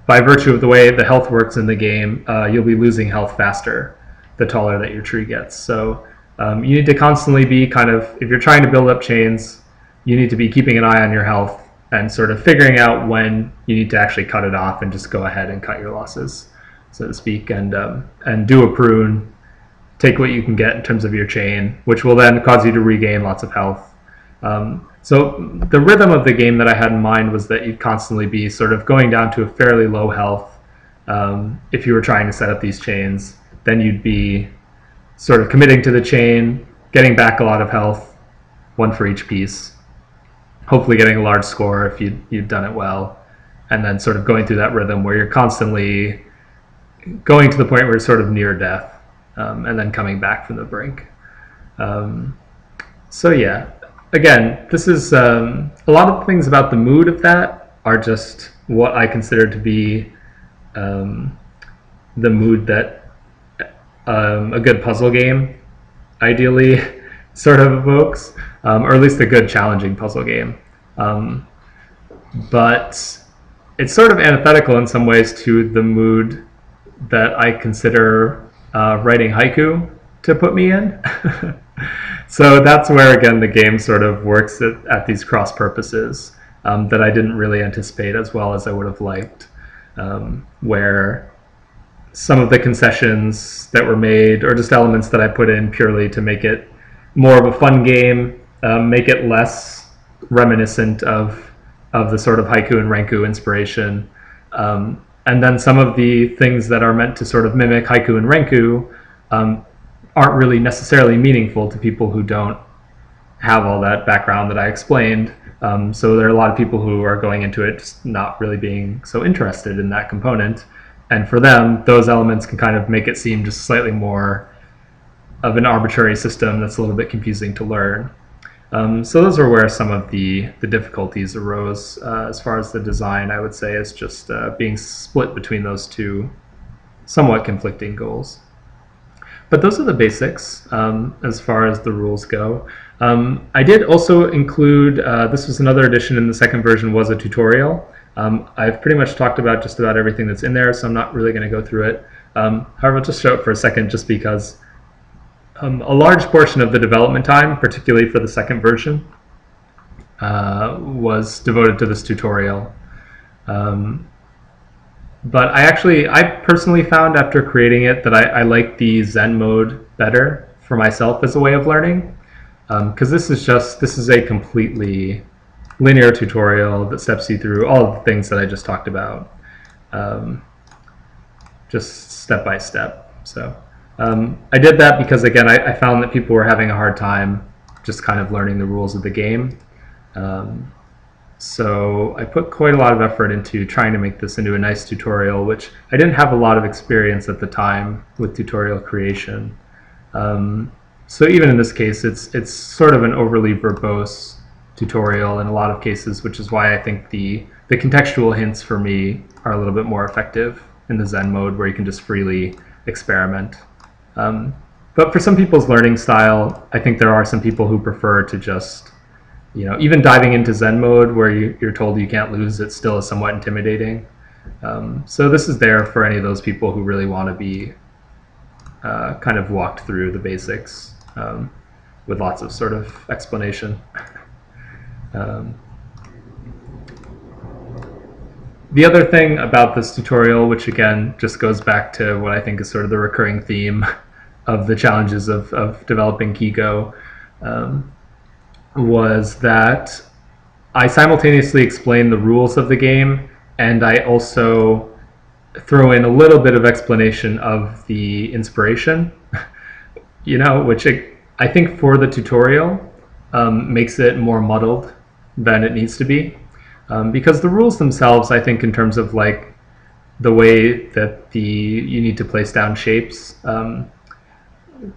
by virtue of the way the health works in the game, you'll be losing health faster the taller that your tree gets. So you need to constantly be kind of, if you're trying to build up chains, you need to be keeping an eye on your health and sort of figuring out when you need to actually cut it off and just go ahead and cut your losses, so to speak, and do a prune take what you can get in terms of your chain, which will then cause you to regain lots of health. So the rhythm of the game that I had in mind was that you'd constantly be sort of going down to a fairly low health if you were trying to set up these chains. Then you'd be sort of committing to the chain, getting back a lot of health, one for each piece, hopefully getting a large score if you'd done it well, and then sort of going through that rhythm where you're constantly going to the point where you're sort of near death, and then coming back from the brink. So yeah, again, this is a lot of things about the mood of that are just what I consider to be the mood that a good puzzle game ideally sort of evokes, or at least a good challenging puzzle game. But it's sort of antithetical in some ways to the mood that I consider writing haiku to put me in. So that's where, again, the game sort of works at these cross purposes that I didn't really anticipate as well as I would have liked, where some of the concessions that were made, or just elements that I put in purely to make it more of a fun game, make it less reminiscent of the sort of haiku and renku inspiration. And then some of the things that are meant to sort of mimic haiku and renku aren't really necessarily meaningful to people who don't have all that background that I explained. So there are a lot of people who are going into it just not really being so interested in that component. And for them, those elements can kind of make it seem just slightly more of an arbitrary system that's a little bit confusing to learn. So those are where some of the difficulties arose. As far as the design, I would say, is just being split between those two somewhat conflicting goals. But those are the basics as far as the rules go. I did also include, this was another addition in the second version, was a tutorial. I've pretty much talked about just about everything that's in there, so I'm not really going to go through it. However, I'll just show it for a second just because a large portion of the development time, particularly for the second version, was devoted to this tutorial. But I personally found after creating it that I like the Zen mode better for myself as a way of learning, because this is a completely linear tutorial that steps you through all of the things that I just talked about, just step by step. So I did that because, again, I found that people were having a hard time just kind of learning the rules of the game. So I put quite a lot of effort into trying to make this into a nice tutorial, which I didn't have a lot of experience at the time with tutorial creation. So even in this case, it's sort of an overly verbose tutorial in a lot of cases, which is why I think the contextual hints for me are a little bit more effective in the Zen mode, where you can just freely experiment. But for some people's learning style, I think there are some people who prefer to just, even diving into Zen mode where you're told you can't lose, it still is somewhat intimidating. So this is there for any of those people who really want to be kind of walked through the basics with lots of sort of explanation. The other thing about this tutorial, which again just goes back to what I think is sort of the recurring theme of the challenges of developing Kigo, was that I simultaneously explain the rules of the game, and I also throw in a little bit of explanation of the inspiration, which I think for the tutorial makes it more muddled than it needs to be. Because the rules themselves, I think, in terms of like the way that you need to place down shapes,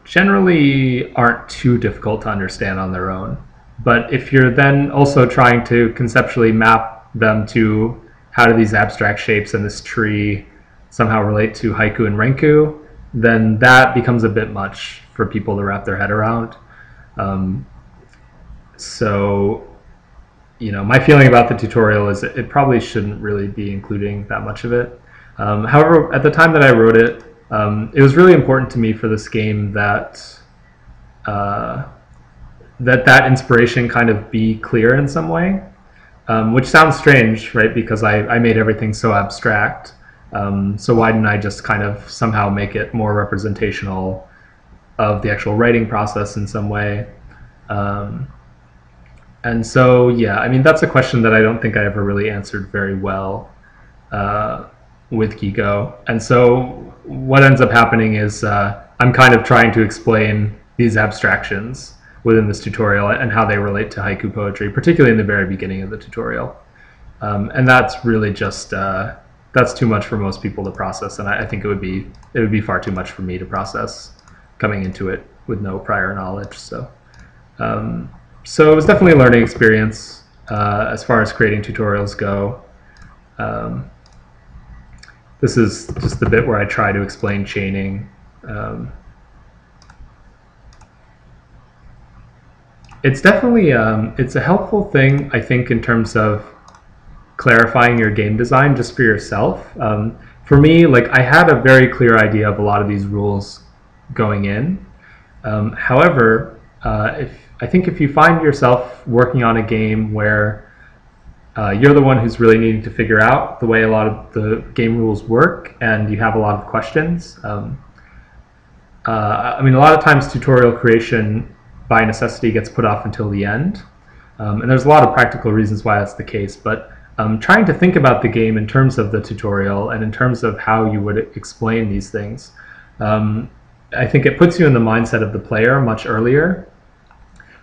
generally aren't too difficult to understand on their own. But if you're then also trying to conceptually map them to how do these abstract shapes and this tree somehow relate to haiku and renku, then that becomes a bit much for people to wrap their head around. So, my feeling about the tutorial is it probably shouldn't really be including that much of it. However, at the time that I wrote it, it was really important to me for this game that that inspiration kind of be clear in some way, which sounds strange, right? Because I made everything so abstract. So why didn't I just kind of somehow make it more representational of the actual writing process in some way. And so, yeah, I mean, that's a question that I don't think I ever really answered very well with Kigo. And so what ends up happening is I'm kind of trying to explain these abstractions within this tutorial and how they relate to haiku poetry, particularly in the very beginning of the tutorial. And that's really just, that's too much for most people to process. And I think it would be far too much for me to process coming into it with no prior knowledge. So it was definitely a learning experience as far as creating tutorials go. This is just the bit where I try to explain chaining. It's definitely it's a helpful thing, I think, in terms of clarifying your game design just for yourself. For me, like, I had a very clear idea of a lot of these rules going in. However, I think if you find yourself working on a game where you're the one who's really needing to figure out the way a lot of the game rules work, and you have a lot of questions. I mean, a lot of times tutorial creation by necessity gets put off until the end. And there's a lot of practical reasons why that's the case, but trying to think about the game in terms of the tutorial and in terms of how you would explain these things, I think it puts you in the mindset of the player much earlier,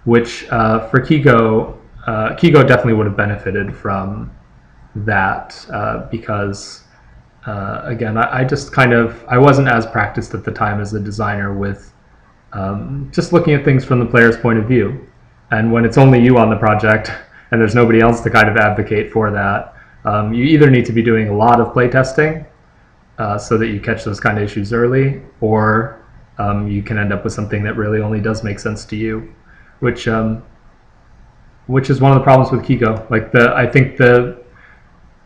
which for Kigo, Kigo definitely would have benefited from that because, again, I just kind of, I wasn't as practiced at the time as a designer with just looking at things from the player's point of view. And when it's only you on the project and there's nobody else to kind of advocate for that, you either need to be doing a lot of playtesting so that you catch those kind of issues early, or you can end up with something that really only does make sense to you, which is one of the problems with Kigo. Like, I think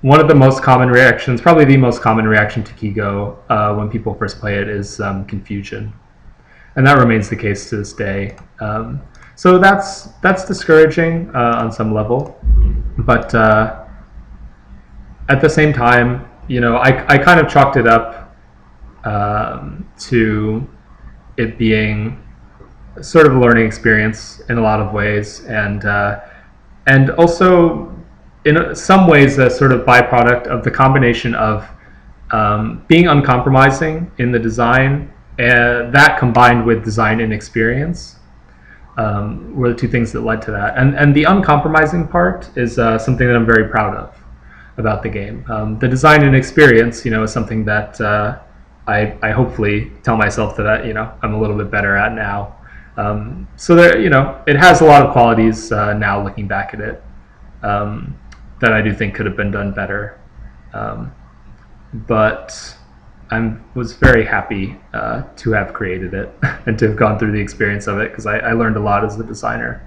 one of the most common reactions, probably the most common reaction to Kigo when people first play it, is confusion, and that remains the case to this day. So that's discouraging on some level, but at the same time, you know, I kind of chalked it up to it being sort of a learning experience in a lot of ways, and also in some ways a sort of byproduct of the combination of being uncompromising in the design, and that combined with design inexperience were the two things that led to that. And the uncompromising part is something that I'm very proud of about the game. The design inexperience, you know, is something that I hopefully tell myself that you know, I'm a little bit better at now. So there, you know, it has a lot of qualities now looking back at it that I do think could have been done better. But I was very happy to have created it and to have gone through the experience of it, because I learned a lot as a designer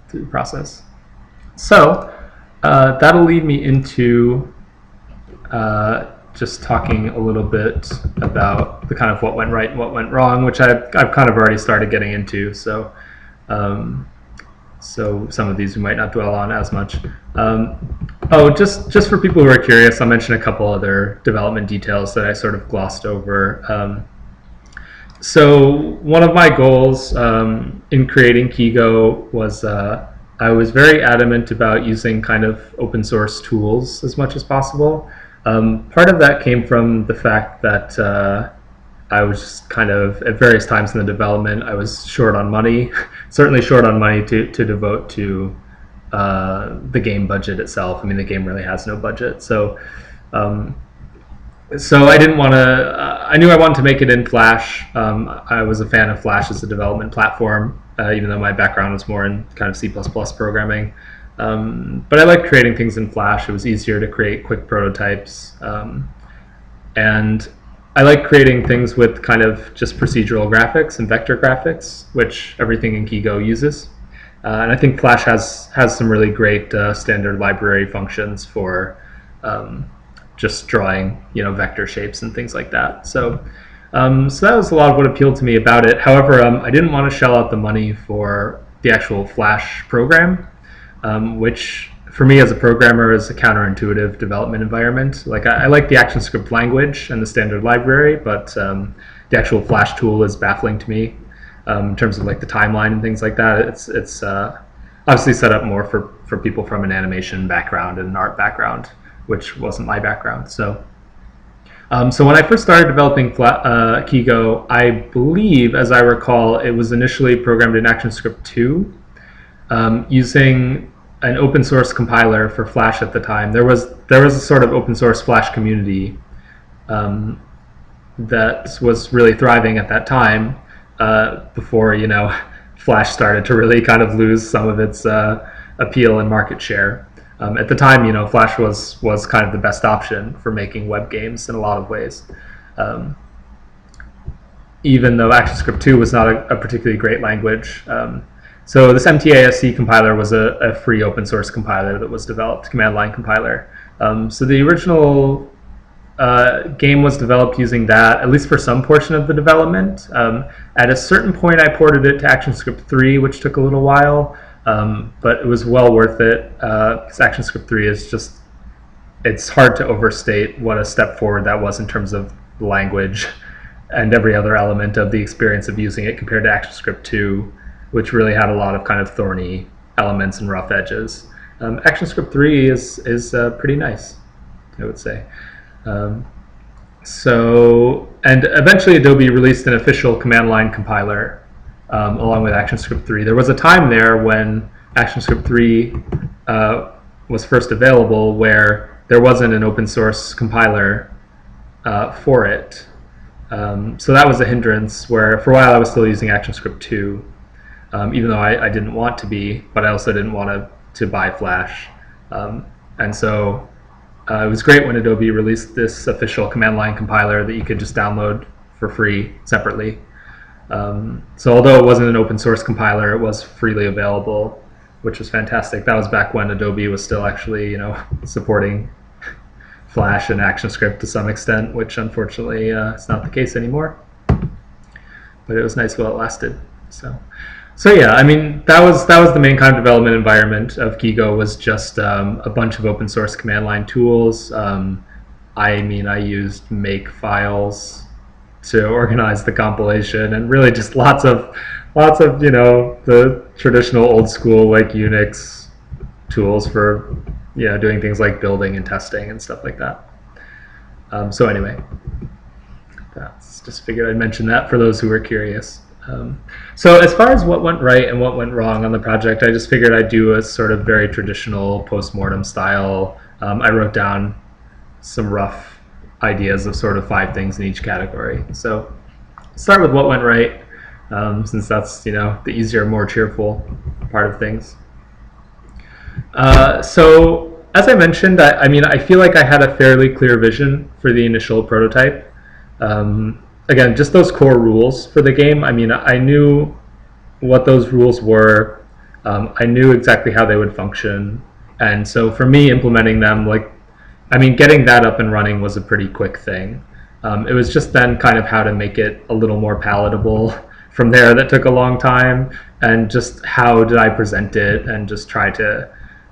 through the process. So that'll lead me into just talking a little bit about the kind of what went right and what went wrong, which I've kind of already started getting into. So so some of these we might not dwell on as much. Just for people who are curious, I'll mention a couple other development details that I sort of glossed over. So one of my goals in creating Kigo was I was very adamant about using kind of open source tools as much as possible. Part of that came from the fact that I was kind of, at various times in the development, I was short on money, certainly short on money to devote to the game budget itself. I mean, the game really has no budget. So I didn't want to, I knew I wanted to make it in Flash. I was a fan of Flash as a development platform, even though my background was more in kind of C++ programming. But I liked creating things in Flash. It was easier to create quick prototypes. And I like creating things with kind of just procedural graphics and vector graphics, which everything in Kigo uses. And I think Flash has some really great standard library functions for just drawing, you know, vector shapes and things like that. So so that was a lot of what appealed to me about it. However, I didn't want to shell out the money for the actual Flash program, which for me as a programmer is a counterintuitive development environment. Like, I like the ActionScript language and the standard library, but the actual Flash tool is baffling to me in terms of like the timeline and things like that. It's obviously set up more for people from an animation background and an art background, which wasn't my background. So when I first started developing Kigo, I believe, as I recall, it was initially programmed in ActionScript 2 using an open source compiler for Flash at the time. There was a sort of open source Flash community that was really thriving at that time before, you know, Flash started to really kind of lose some of its appeal and market share. At the time, you know, Flash was kind of the best option for making web games in a lot of ways. Even though ActionScript 2 was not a particularly great language. So this MTASC compiler was a free open source compiler that was developed, command line compiler. So the original game was developed using that, at least for some portion of the development. At a certain point, I ported it to ActionScript 3, which took a little while. But it was well worth it because ActionScript 3 is just, it's hard to overstate what a step forward that was in terms of language and every other element of the experience of using it compared to ActionScript 2, which really had a lot of kind of thorny elements and rough edges. ActionScript 3 is pretty nice, I would say. And eventually Adobe released an official command line compiler along with ActionScript 3. There was a time there when ActionScript 3 was first available where there wasn't an open source compiler for it. So that was a hindrance where for a while I was still using ActionScript 2, even though I didn't want to be, but I also didn't want to buy Flash. And so it was great when Adobe released this official command line compiler that you could just download for free separately. So although it wasn't an open source compiler, it was freely available, which was fantastic. That was back when Adobe was still actually, you know, supporting Flash and ActionScript to some extent, which unfortunately is not the case anymore. But it was nice while it lasted. So yeah, I mean, that was the main kind of development environment of Kigo, was just a bunch of open source command line tools. I mean, I used make files to organize the compilation, and really just lots of you know, the traditional old school like Unix tools for, you know, doing things like building and testing and stuff like that. So anyway, that's just figured I'd mention that for those who were curious. So as far as what went right and what went wrong on the project, I just figured I'd do a sort of very traditional post-mortem style. I wrote down some rough ideas of sort of 5 things in each category. So start with what went right, since that's, you know, the easier, more cheerful part of things. So as I mentioned, I mean, I feel like I had a fairly clear vision for the initial prototype. Again, just those core rules for the game. I mean, I knew what those rules were. I knew exactly how they would function. And so for me, implementing them, like, I mean, getting that up and running was a pretty quick thing. It was just then kind of how to make it a little more palatable from there that took a long time, and just how did I present it, and just try to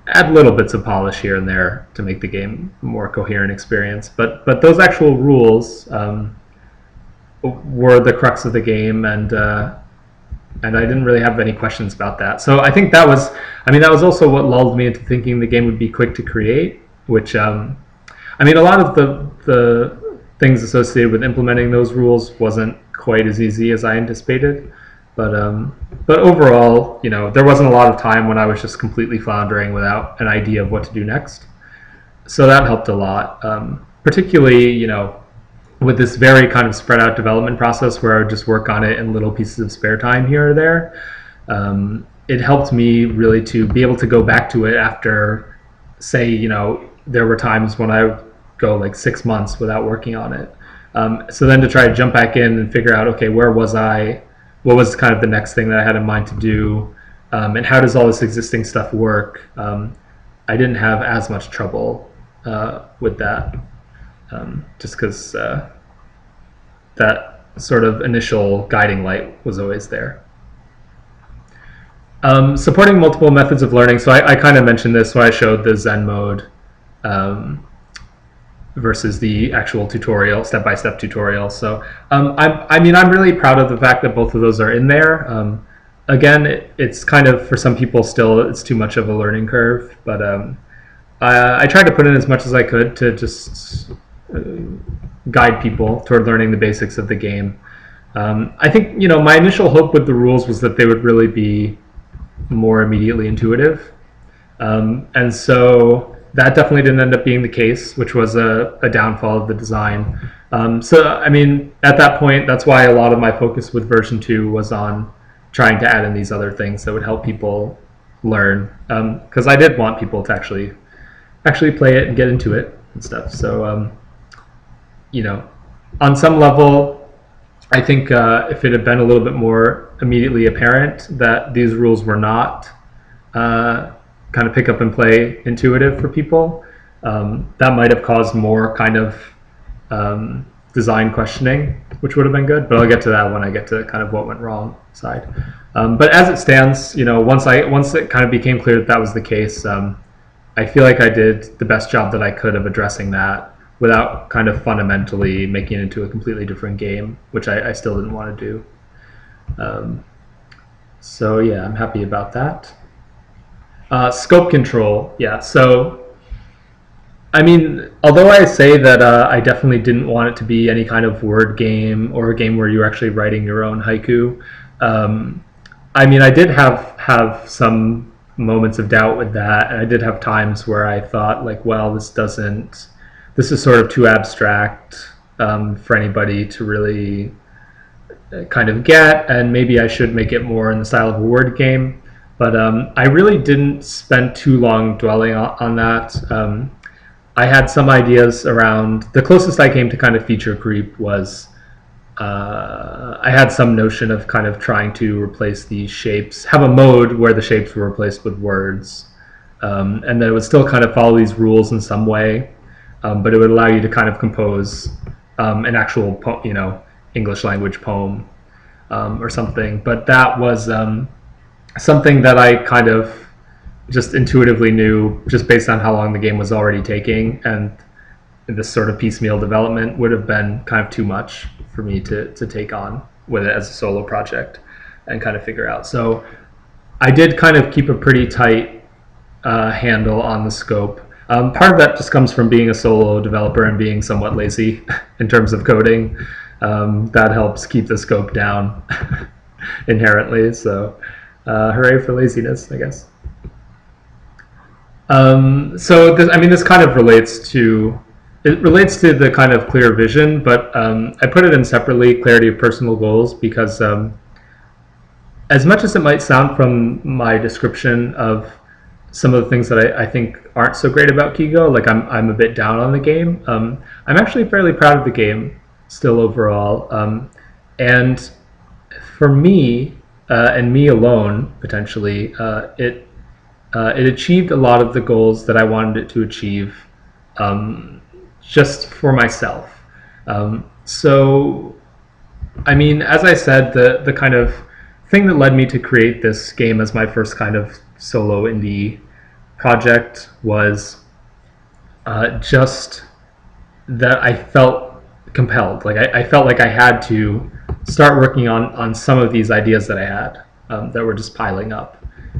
add little bits of polish here and there to make the game a more coherent experience. But those actual rules were the crux of the game, and I didn't really have any questions about that. So I think that was, I mean, that was also what lulled me into thinking the game would be quick to create, which, I mean, a lot of the things associated with implementing those rules wasn't quite as easy as I anticipated. But overall, you know, there wasn't a lot of time when I was just completely floundering without an idea of what to do next. So that helped a lot, particularly, you know, with this very kind of spread out development process where I would just work on it in little pieces of spare time here or there. It helped me really to be able to go back to it after, say, you know, there were times when I would go like 6 months without working on it. So then to try to jump back in and figure out, okay, where was I? What was kind of the next thing that I had in mind to do? And how does all this existing stuff work? I didn't have as much trouble with that, just because that sort of initial guiding light was always there. Supporting multiple methods of learning. So I kind of mentioned this when I showed the Zen mode versus the actual tutorial, step-by-step tutorial. So I mean, I'm really proud of the fact that both of those are in there. Again, it's kind of, for some people still, it's too much of a learning curve, but I tried to put in as much as I could to just guide people toward learning the basics of the game. I think, my initial hope with the rules was that they would really be more immediately intuitive. And so that definitely didn't end up being the case, which was a downfall of the design. So, I mean, at that point, that's why a lot of my focus with version 2 was on trying to add in these other things that would help people learn. Because I did want people to actually play it and get into it and stuff. So, on some level, I think if it had been a little bit more immediately apparent that these rules were not kind of pick up and play intuitive for people, that might have caused more kind of design questioning, which would have been good. But I'll get to that when I get to kind of what went wrong side. But as it stands, once it kind of became clear that that was the case, I feel like I did the best job that I could of addressing that without kind of fundamentally making it into a completely different game, which I still didn't want to do. So yeah, I'm happy about that. Scope control, yeah. So, I mean, although I say that I definitely didn't want it to be any kind of word game or a game where you're actually writing your own haiku, I mean, I did have some moments of doubt with that, and I did have times where I thought, like, well, this is sort of too abstract for anybody to really kind of get, and maybe I should make it more in the style of a word game. But I really didn't spend too long dwelling on that. I had some ideas around, the closest I came to kind of feature creep was, I had some notion of kind of trying to replace these shapes, have a mode where the shapes were replaced with words, and then it would still kind of follow these rules in some way, but it would allow you to kind of compose an actual, English language poem or something. But that was something that I kind of just intuitively knew, just based on how long the game was already taking, and this sort of piecemeal development would have been kind of too much for me to take on with it as a solo project and kind of figure out. So I did kind of keep a pretty tight handle on the scope. Part of that just comes from being a solo developer and being somewhat lazy in terms of coding. That helps keep the scope down inherently. So hooray for laziness, I guess. So this kind of relates to the kind of clear vision, but I put it in separately, clarity of personal goals, because as much as it might sound from my description of some of the things that I think aren't so great about Kigo, like I'm a bit down on the game, I'm actually fairly proud of the game still overall. And for me, and me alone, potentially, it achieved a lot of the goals that I wanted it to achieve, just for myself. So, I mean, as I said, the kind of thing that led me to create this game as my first kind of solo indie project was just that I felt compelled. Like I felt like I had to start working on some of these ideas that I had that were just piling up.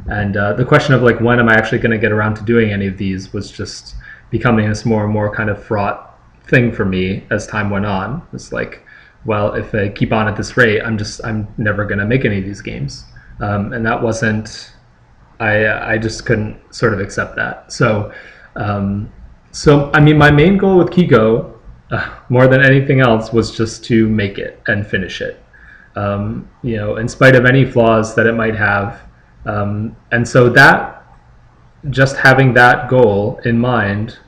And the question of, like, when am I actually going to get around to doing any of these was just becoming this more and more kind of fraught thing for me as time went on. It's like, well, if I keep on at this rate, I'm never going to make any of these games. And that wasn't, I just couldn't sort of accept that. So, I mean, my main goal with Kigo, more than anything else, was just to make it and finish it, in spite of any flaws that it might have. And so that, just having that goal in mind,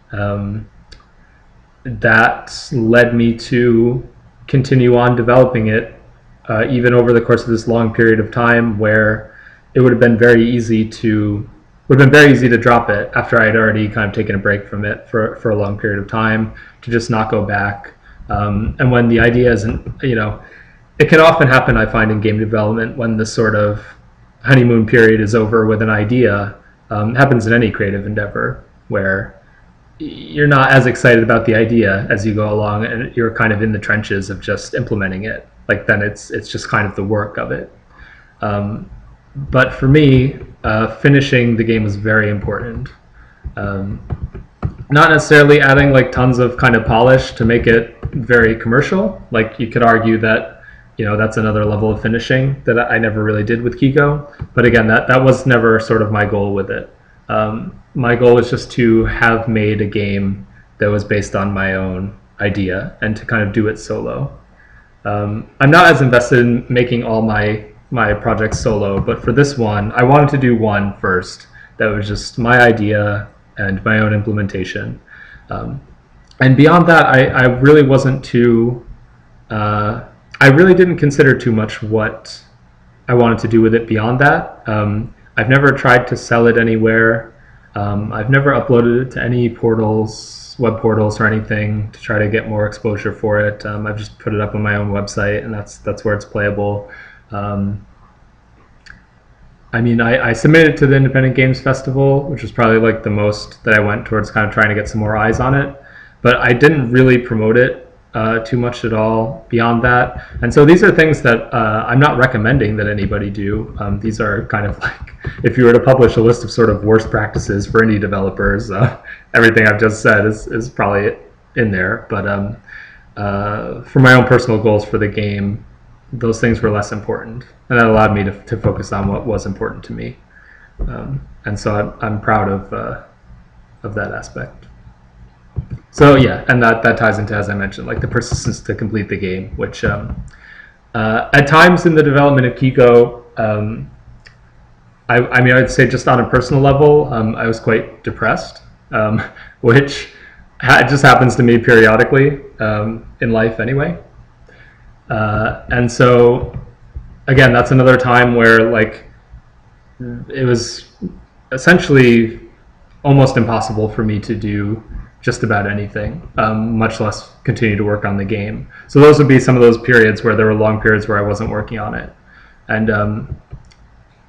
that led me to continue on developing it, even over the course of this long period of time, where it would have been very easy to drop it after I had already kind of taken a break from it for a long period of time, to just not go back. And when the idea isn't, it can often happen, I find, in game development, when the sort of honeymoon period is over with an idea. Happens in any creative endeavor, where you're not as excited about the idea as you go along, and you're kind of in the trenches of just implementing it. Like then it's just kind of the work of it. But for me, finishing the game was very important. Not necessarily adding like tons of kind of polish to make it very commercial. Like you could argue that, you know, that's another level of finishing that I never really did with Kigo. But again, that was never sort of my goal with it. My goal was just to have made a game that was based on my own idea and to kind of do it solo. I'm not as invested in making all my projects solo, but for this one, I wanted to do one first that was just my idea and my own implementation. And beyond that, I really wasn't too, I really didn't consider too much what I wanted to do with it beyond that. I've never tried to sell it anywhere. I've never uploaded it to any portals, web portals or anything to try to get more exposure for it. I've just put it up on my own website, and that's where it's playable. I mean, I submitted to the Independent Games Festival, which was probably like the most that I went towards kind of trying to get some more eyes on it. But I didn't really promote it too much at all beyond that. And so these are things that I'm not recommending that anybody do. These are kind of like, if you were to publish a list of sort of worst practices for indie developers, everything I've just said is probably in there. But for my own personal goals for the game, those things were less important, and that allowed me to focus on what was important to me. And so I'm proud of that aspect. So yeah, and that ties into, as I mentioned, like the persistence to complete the game, which at times in the development of Kigo, I mean, I'd say just on a personal level, I was quite depressed, which just happens to me periodically in life anyway. And so, again, that's another time where like it was essentially almost impossible for me to do just about anything, much less continue to work on the game. So those would be some of those periods where there were long periods where I wasn't working on it. And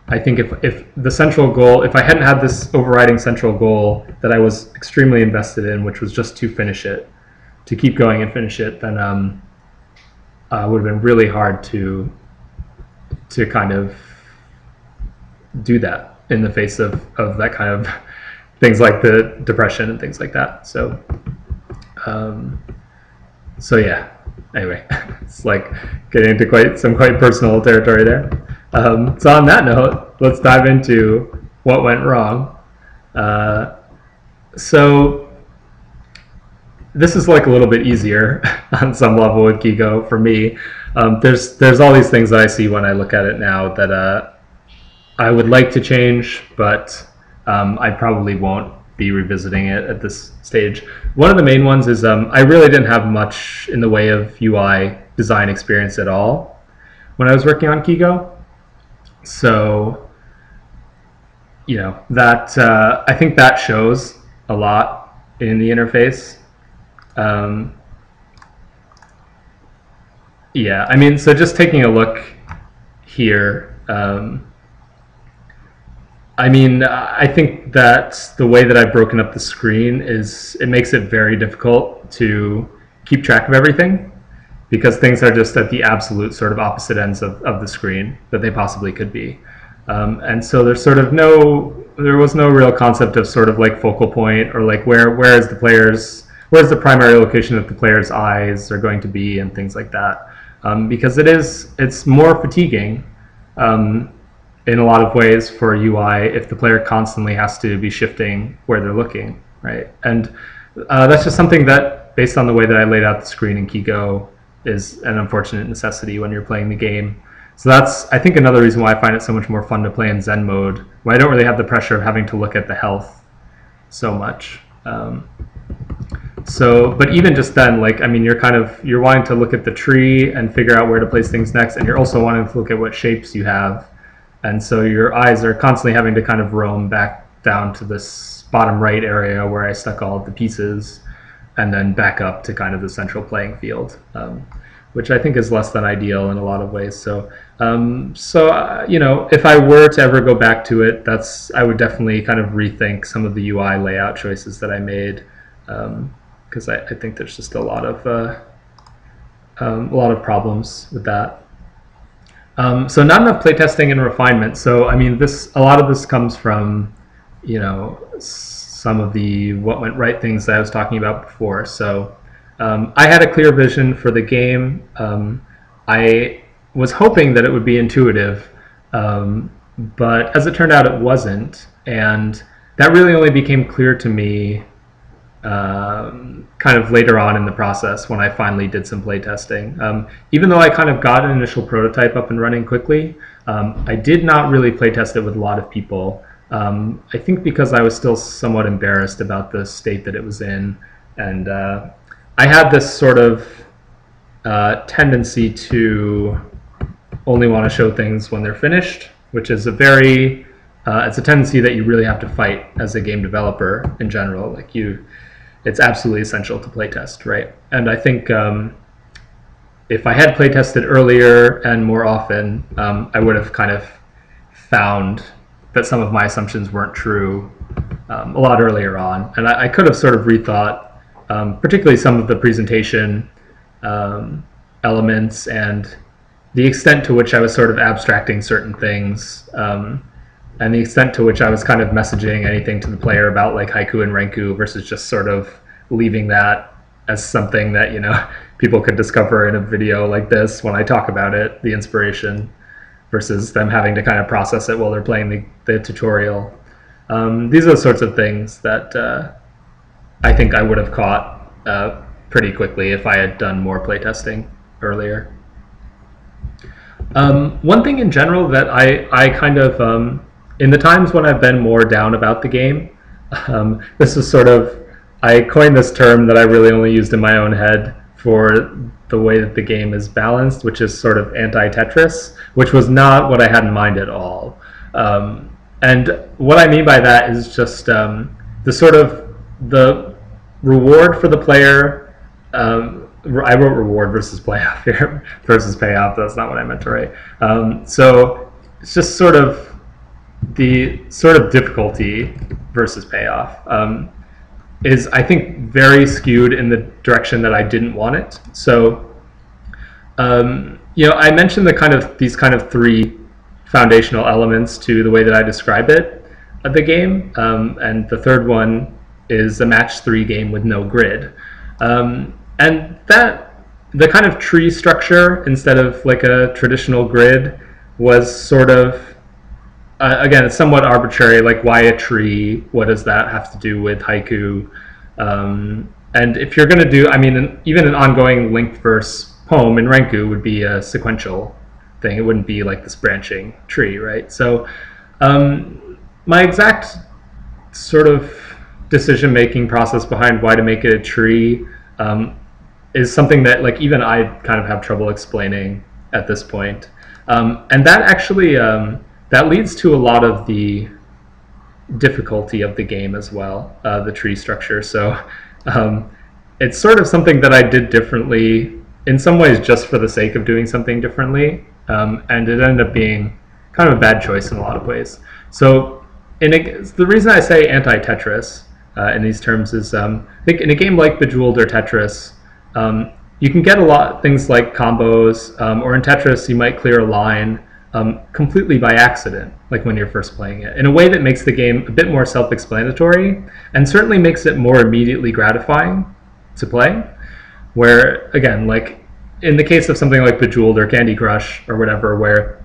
I think if the central goal, if I hadn't had this overriding central goal that I was extremely invested in, which was just to finish it, to keep going and finish it, then it would have been really hard to kind of do that in the face of that kind of things like the depression and things like that. So so yeah, anyway, it's like getting into some quite personal territory there. So on that note, let's dive into what went wrong. So this is like a little bit easier on some level with Kigo for me. There's all these things that I see when I look at it now that I would like to change, but I probably won't be revisiting it at this stage. One of the main ones is I really didn't have much in the way of UI design experience at all when I was working on Kigo. So, you know, that I think that shows a lot in the interface. Yeah, I mean, so just taking a look here, I mean, I think that the way that I've broken up the screen it makes it very difficult to keep track of everything, because things are just at the absolute sort of opposite ends of the screen that they possibly could be. And so there's sort of there was no real concept of sort of like focal point, or like where's the primary location that the player's eyes are going to be and things like that. Because it's more fatiguing in a lot of ways for UI if the player constantly has to be shifting where they're looking, right? And that's just something that, based on the way that I laid out the screen in Kigo, is an unfortunate necessity when you're playing the game. So that's, I think, another reason why I find it so much more fun to play in Zen mode, where I don't really have the pressure of having to look at the health so much. But even just then, like, I mean, you're wanting to look at the tree and figure out where to place things next, and you're also wanting to look at what shapes you have. And so your eyes are constantly having to kind of roam back down to this bottom right area where I stuck all of the pieces, and then back up to kind of the central playing field, which I think is less than ideal in a lot of ways. So, you know, if I were to ever go back to it, I would definitely kind of rethink some of the UI layout choices that I made. because I think there's just a lot of problems with that. So not enough playtesting and refinement. So I mean, a lot of this comes from, you know, some of the what went right things that I was talking about before. So I had a clear vision for the game. I was hoping that it would be intuitive, but as it turned out, it wasn't, and that really only became clear to me kind of later on in the process when I finally did some playtesting. Even though I kind of got an initial prototype up and running quickly, I did not really playtest it with a lot of people. I think because I was still somewhat embarrassed about the state that it was in, and I had this sort of tendency to only want to show things when they're finished, which is it's a tendency that you really have to fight as a game developer in general. Like it's absolutely essential to playtest, right? And I think if I had playtested earlier and more often, I would have kind of found that some of my assumptions weren't true a lot earlier on. And I could have sort of rethought, particularly some of the presentation elements and the extent to which I was sort of abstracting certain things, and the extent to which I was kind of messaging anything to the player about like haiku and renku versus just sort of leaving that as something that, you know, people could discover in a video like this when I talk about it, the inspiration, versus them having to kind of process it while they're playing the tutorial. These are the sorts of things that I think I would have caught pretty quickly if I had done more playtesting earlier. One thing in general that I kind of, in the times when I've been more down about the game, this is sort of, I coined this term that I really only used in my own head for the way that the game is balanced, which is sort of anti-Tetris, which was not what I had in mind at all. And what I mean by that is just the sort of the reward for the player. I wrote reward versus payoff here, versus payoff. That's not what I meant to write. So it's just sort of the sort of difficulty versus payoff is, I think, very skewed in the direction that I didn't want it. So, you know, I mentioned these kind of three foundational elements to the way that I describe it, the game, and the third one is a match 3 game with no grid. And that the kind of tree structure instead of like a traditional grid was sort of, again, it's somewhat arbitrary, like why a tree? What does that have to do with haiku? And if you're going to do, I mean, even an ongoing linked verse poem in renku would be a sequential thing. It wouldn't be like this branching tree, right? So my exact sort of decision-making process behind why to make it a tree is something that like even I kind of have trouble explaining at this point. And that actually, that leads to a lot of the difficulty of the game as well, the tree structure. So it's sort of something that I did differently, in some ways just for the sake of doing something differently, and it ended up being kind of a bad choice in a lot of ways. So the reason I say anti-Tetris in these terms is I think in a game like Bejeweled or Tetris, you can get a lot of things like combos, or in Tetris you might clear a line completely by accident, like when you're first playing it, in a way that makes the game a bit more self-explanatory and certainly makes it more immediately gratifying to play. Where, again, like in the case of something like Bejeweled or Candy Crush or whatever, where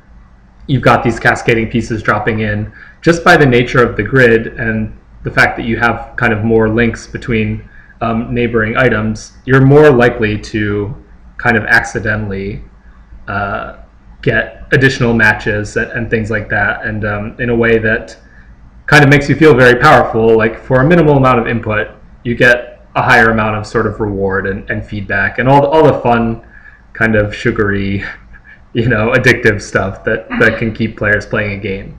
you've got these cascading pieces dropping in, just by the nature of the grid and the fact that you have kind of more links between neighboring items, you're more likely to kind of accidentally get additional matches and things like that, and in a way that kind of makes you feel very powerful. Like for a minimal amount of input, you get a higher amount of sort of reward and feedback and all the fun kind of sugary, you know, addictive stuff that can keep players playing a game.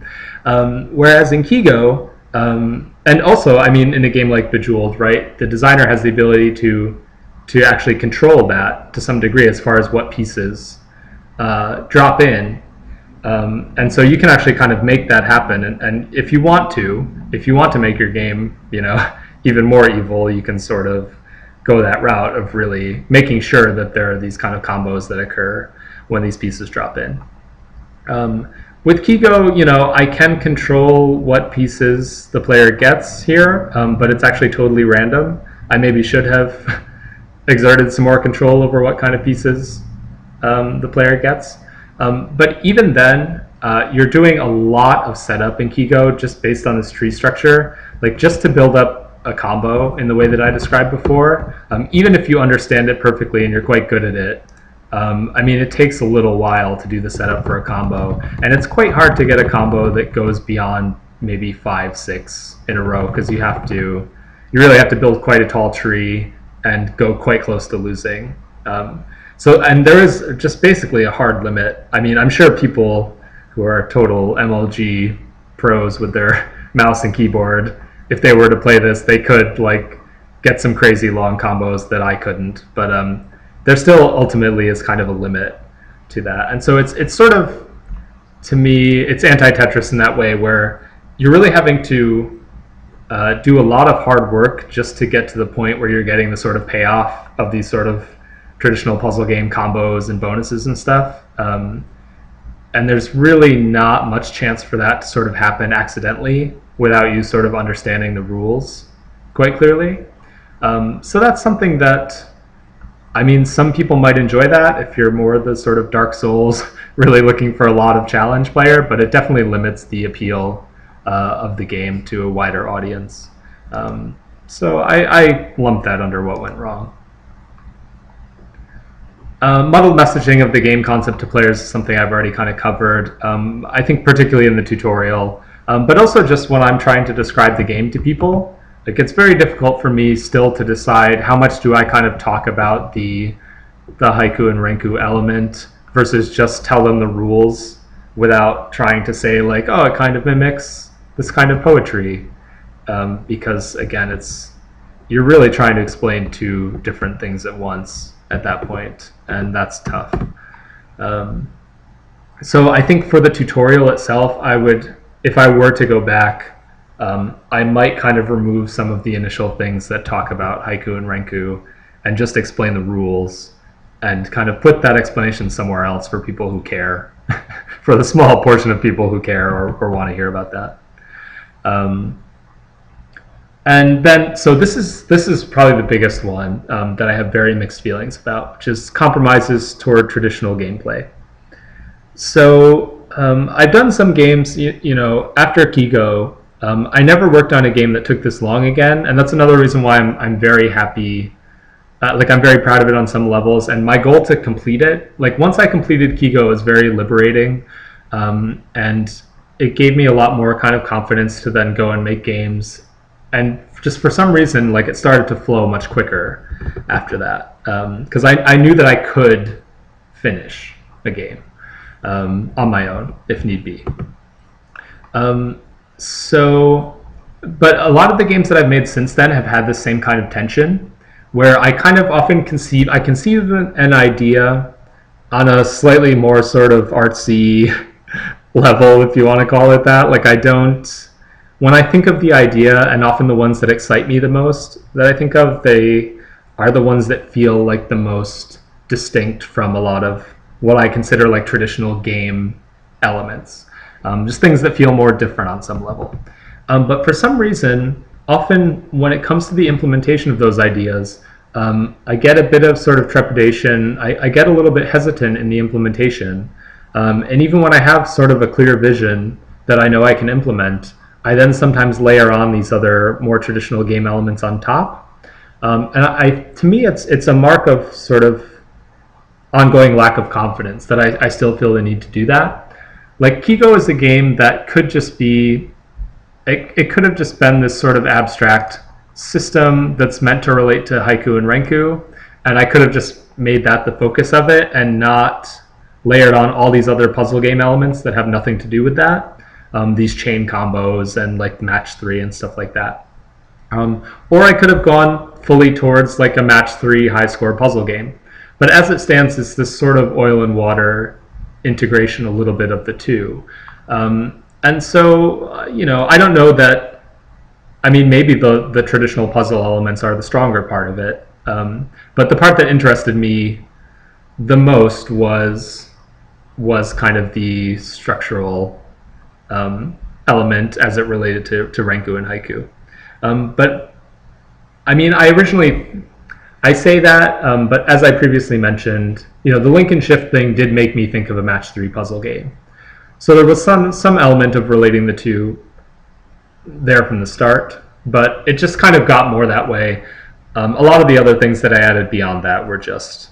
Whereas in Kigo, and also, I mean, in a game like Bejeweled, right, the designer has the ability to actually control that to some degree as far as what pieces drop in. And so you can actually kind of make that happen. And if you want to make your game, you know, even more evil, you can sort of go that route of really making sure that there are these kind of combos that occur when these pieces drop in. With Kigo, I can control what pieces the player gets here, but it's actually totally random. I maybe should have exerted some more control over what kind of pieces the player gets. But even then, you're doing a lot of setup in Kigo just based on this tree structure. Like, just to build up a combo in the way that I described before, even if you understand it perfectly and you're quite good at it, I mean, it takes a little while to do the setup for a combo, and it's quite hard to get a combo that goes beyond maybe 5, 6 in a row, because you really have to build quite a tall tree and go quite close to losing. And there is just basically a hard limit. I mean, I'm sure people who are total MLG pros with their mouse and keyboard, if they were to play this, they could like get some crazy long combos that I couldn't. But there still ultimately is kind of a limit to that. And so it's sort of, to me, it's anti-Tetris in that way, where you're really having to do a lot of hard work just to get to the point where you're getting the sort of payoff of these sort of traditional puzzle game combos and bonuses and stuff. And there's really not much chance for that to sort of happen accidentally without you sort of understanding the rules quite clearly. So that's something that, I mean, some people might enjoy that if you're more the sort of Dark Souls, really looking for a lot of challenge player, but it definitely limits the appeal of the game to a wider audience. So I lumped that under what went wrong. Muddled messaging of the game concept to players is something I've already kind of covered, I think particularly in the tutorial, but also just when I'm trying to describe the game to people. Like, it's very difficult for me still to decide how much do I kind of talk about the haiku and renku element versus just tell them the rules without trying to say like, oh, it kind of mimics this kind of poetry, because again, you're really trying to explain two different things at once at that point, and that's tough. So I think for the tutorial itself, if I were to go back, I might kind of remove some of the initial things that talk about haiku and renku and just explain the rules and kind of put that explanation somewhere else for people who care, for the small portion of people who care or want to hear about that. And then, so this is probably the biggest one that I have very mixed feelings about, which is compromises toward traditional gameplay. So I've done some games, after Kigo. I never worked on a game that took this long again, and that's another reason why I'm very happy. I'm very proud of it on some levels, and my goal to complete it, like once I completed Kigo, was very liberating, and it gave me a lot more kind of confidence to then go and make games. And just for some reason, like, it started to flow much quicker after that, because I knew that I could finish a game on my own if need be. But a lot of the games that I've made since then have had the same kind of tension, where I kind of often conceive an idea on a slightly more sort of artsy level, if you want to call it that. Like, when I think of the idea, and often the ones that excite me the most that I think of, they are the ones that feel like the most distinct from a lot of what I consider like traditional game elements. Just things that feel more different on some level. But for some reason, often when it comes to the implementation of those ideas, I get a bit of sort of trepidation. I get a little bit hesitant in the implementation. And even when I have sort of a clear vision that I know I can implement, I then sometimes layer on these other more traditional game elements on top. And to me, it's a mark of sort of ongoing lack of confidence that I still feel the need to do that. Like, Kigo is a game that could just be, it could have just been this sort of abstract system that's meant to relate to haiku and renku, and I could have just made that the focus of it and not layered on all these other puzzle game elements that have nothing to do with that. These chain combos and like match 3 and stuff like that. Or I could have gone fully towards like a match 3 high score puzzle game. But as it stands, it's this sort of oil and water integration, a little bit of the two. And so, I don't know that I mean, maybe the traditional puzzle elements are the stronger part of it. But the part that interested me the most was kind of the structural element as it related to Renku and Haiku. But I mean, I say that, but as I previously mentioned, the link and shift thing did make me think of a match 3 puzzle game. So there was some element of relating the two there from the start, but it just kind of got more that way. A lot of the other things that I added beyond that were just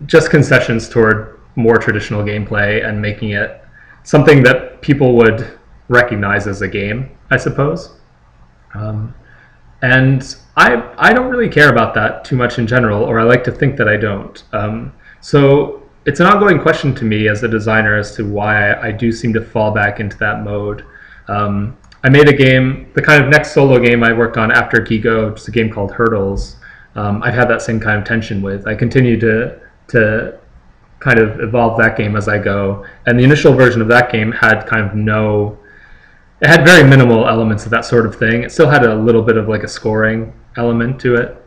concessions toward more traditional gameplay and making it something that people would recognize as a game, I suppose. And I don't really care about that too much in general, or I like to think that I don't. So it's an ongoing question to me as a designer as to why I do seem to fall back into that mode. I made a game, the kind of next solo game I worked on after Kigo, just a game called Hurdles. I've had that same kind of tension with. I continue to kind of evolve that game as I go. And the initial version of that game had kind of it had very minimal elements of that sort of thing. It still had a little bit of like a scoring element to it.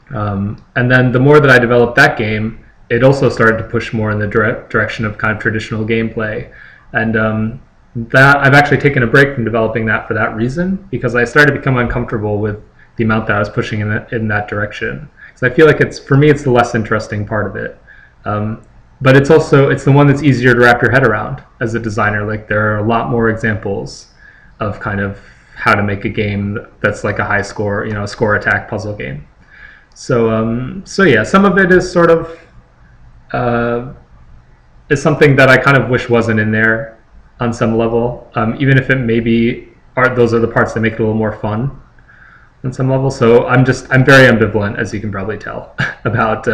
And then the more that I developed that game, it also started to push more in the direction of kind of traditional gameplay. And that I've actually taken a break from developing that for that reason, because I started to become uncomfortable with the amount that I was pushing in that direction. So I feel like for me, it's the less interesting part of it. But it's the one that's easier to wrap your head around as a designer. Like there are a lot more examples of kind of how to make a game that's like a high score, a score attack puzzle game. So yeah, some of it is sort of is something that I kind of wish wasn't in there on some level, even if it maybe those are the parts that make it a little more fun on some level. So I'm very ambivalent, as you can probably tell, about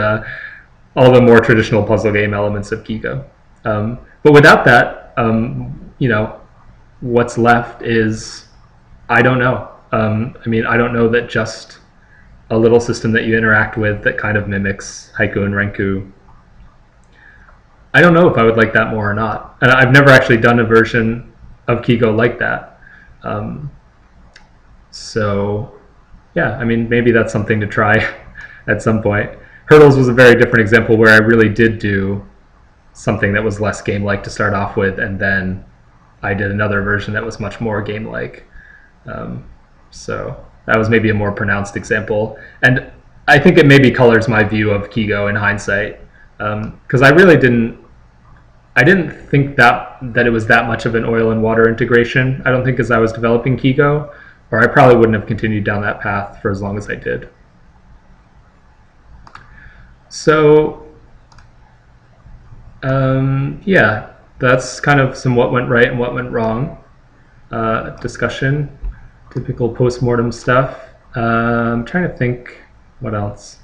all the more traditional puzzle game elements of Kigo. But without that, what's left is, I don't know. I mean, I don't know that just a little system that you interact with that kind of mimics Haiku and Renku. I don't know if I would like that more or not. And I've never actually done a version of Kigo like that. So yeah, I mean, maybe that's something to try at some point. Hurdles was a very different example where I really did do something that was less game-like to start off with, and then I did another version that was much more game-like. So that was maybe a more pronounced example. And I think it maybe colors my view of Kigo in hindsight, because I didn't think that it was that much of an oil and water integration. I don't think as I was developing Kigo, or I probably wouldn't have continued down that path for as long as I did. So yeah, that's kind of some what went right and what went wrong discussion, typical post-mortem stuff. I'm trying to think what else.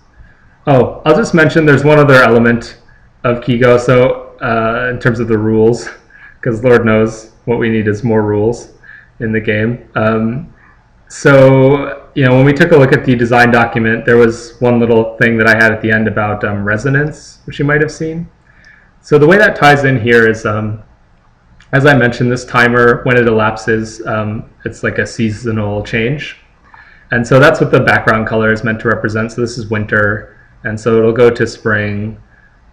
Oh, I'll just mention there's one other element of Kigo. So in terms of the rules, because Lord knows what we need is more rules in the game. So when we took a look at the design document, there was one little thing that I had at the end about resonance, which you might have seen. So the way that ties in here is, as I mentioned, this timer, when it elapses, it's like a seasonal change. And so that's what the background color is meant to represent. So this is winter, and so it'll go to spring,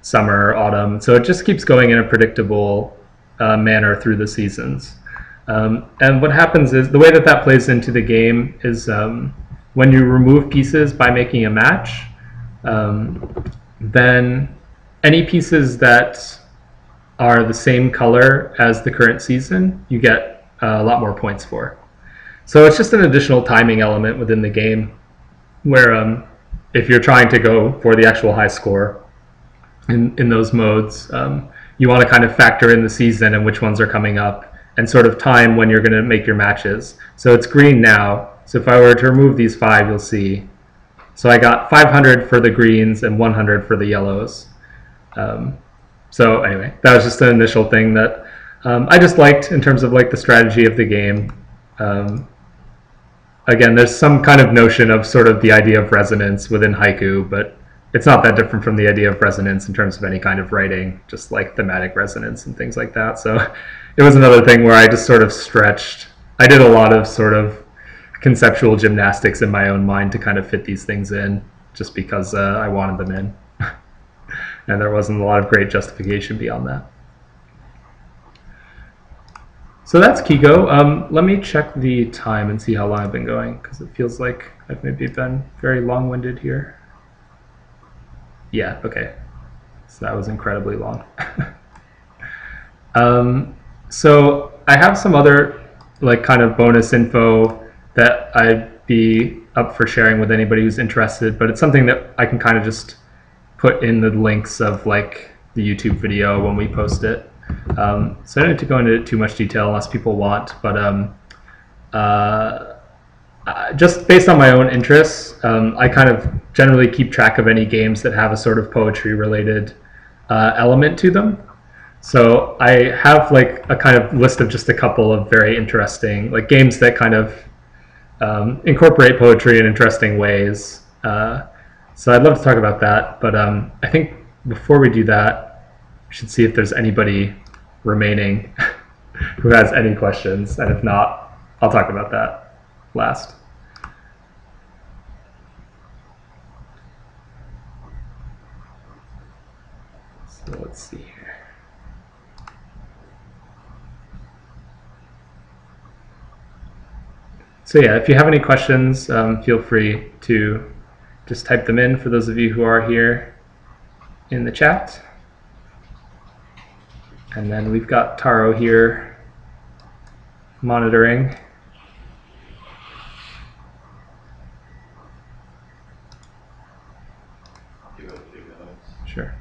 summer, autumn. So it just keeps going in a predictable manner through the seasons. And what happens is, the way that plays into the game is when you remove pieces by making a match, then any pieces that are the same color as the current season, you get a lot more points for. So it's just an additional timing element within the game where if you're trying to go for the actual high score in those modes, you want to kind of factor in the season and which ones are coming up and sort of time when you're going to make your matches. So it's green now. So if I were to remove these 5, you'll see. So I got 500 for the greens and 100 for the yellows. So anyway, that was just an initial thing that I just liked in terms of like the strategy of the game. Again, there's some kind of notion of sort of the idea of resonance within Haiku, but it's not that different from the idea of resonance in terms of any kind of writing, just like thematic resonance and things like that. So it was another thing where I just sort of stretched. I did a lot of sort of conceptual gymnastics in my own mind to kind of fit these things in, just because I wanted them in. And there wasn't a lot of great justification beyond that. So that's Kigo. Let me check the time and see how long I've been going, because it feels like I've maybe been very long-winded here. Yeah, okay. So that was incredibly long. So I have some other like kind of bonus info that I'd be up for sharing with anybody who's interested, but it's something that I can kind of just put in the links of like the YouTube video when we post it. So I don't need to go into too much detail unless people want, but just based on my own interests, I kind of generally keep track of any games that have a sort of poetry related element to them. So I have like a kind of list of just a couple of very interesting like games that kind of incorporate poetry in interesting ways. So I'd love to talk about that, but I think before we do that, we should see if there's anybody remaining who has any questions, and if not, I'll talk about that last. So let's see here. So yeah, if you have any questions, feel free to just type them in for those of you who are here in the chat. And then we've got Taro here monitoring. Sure.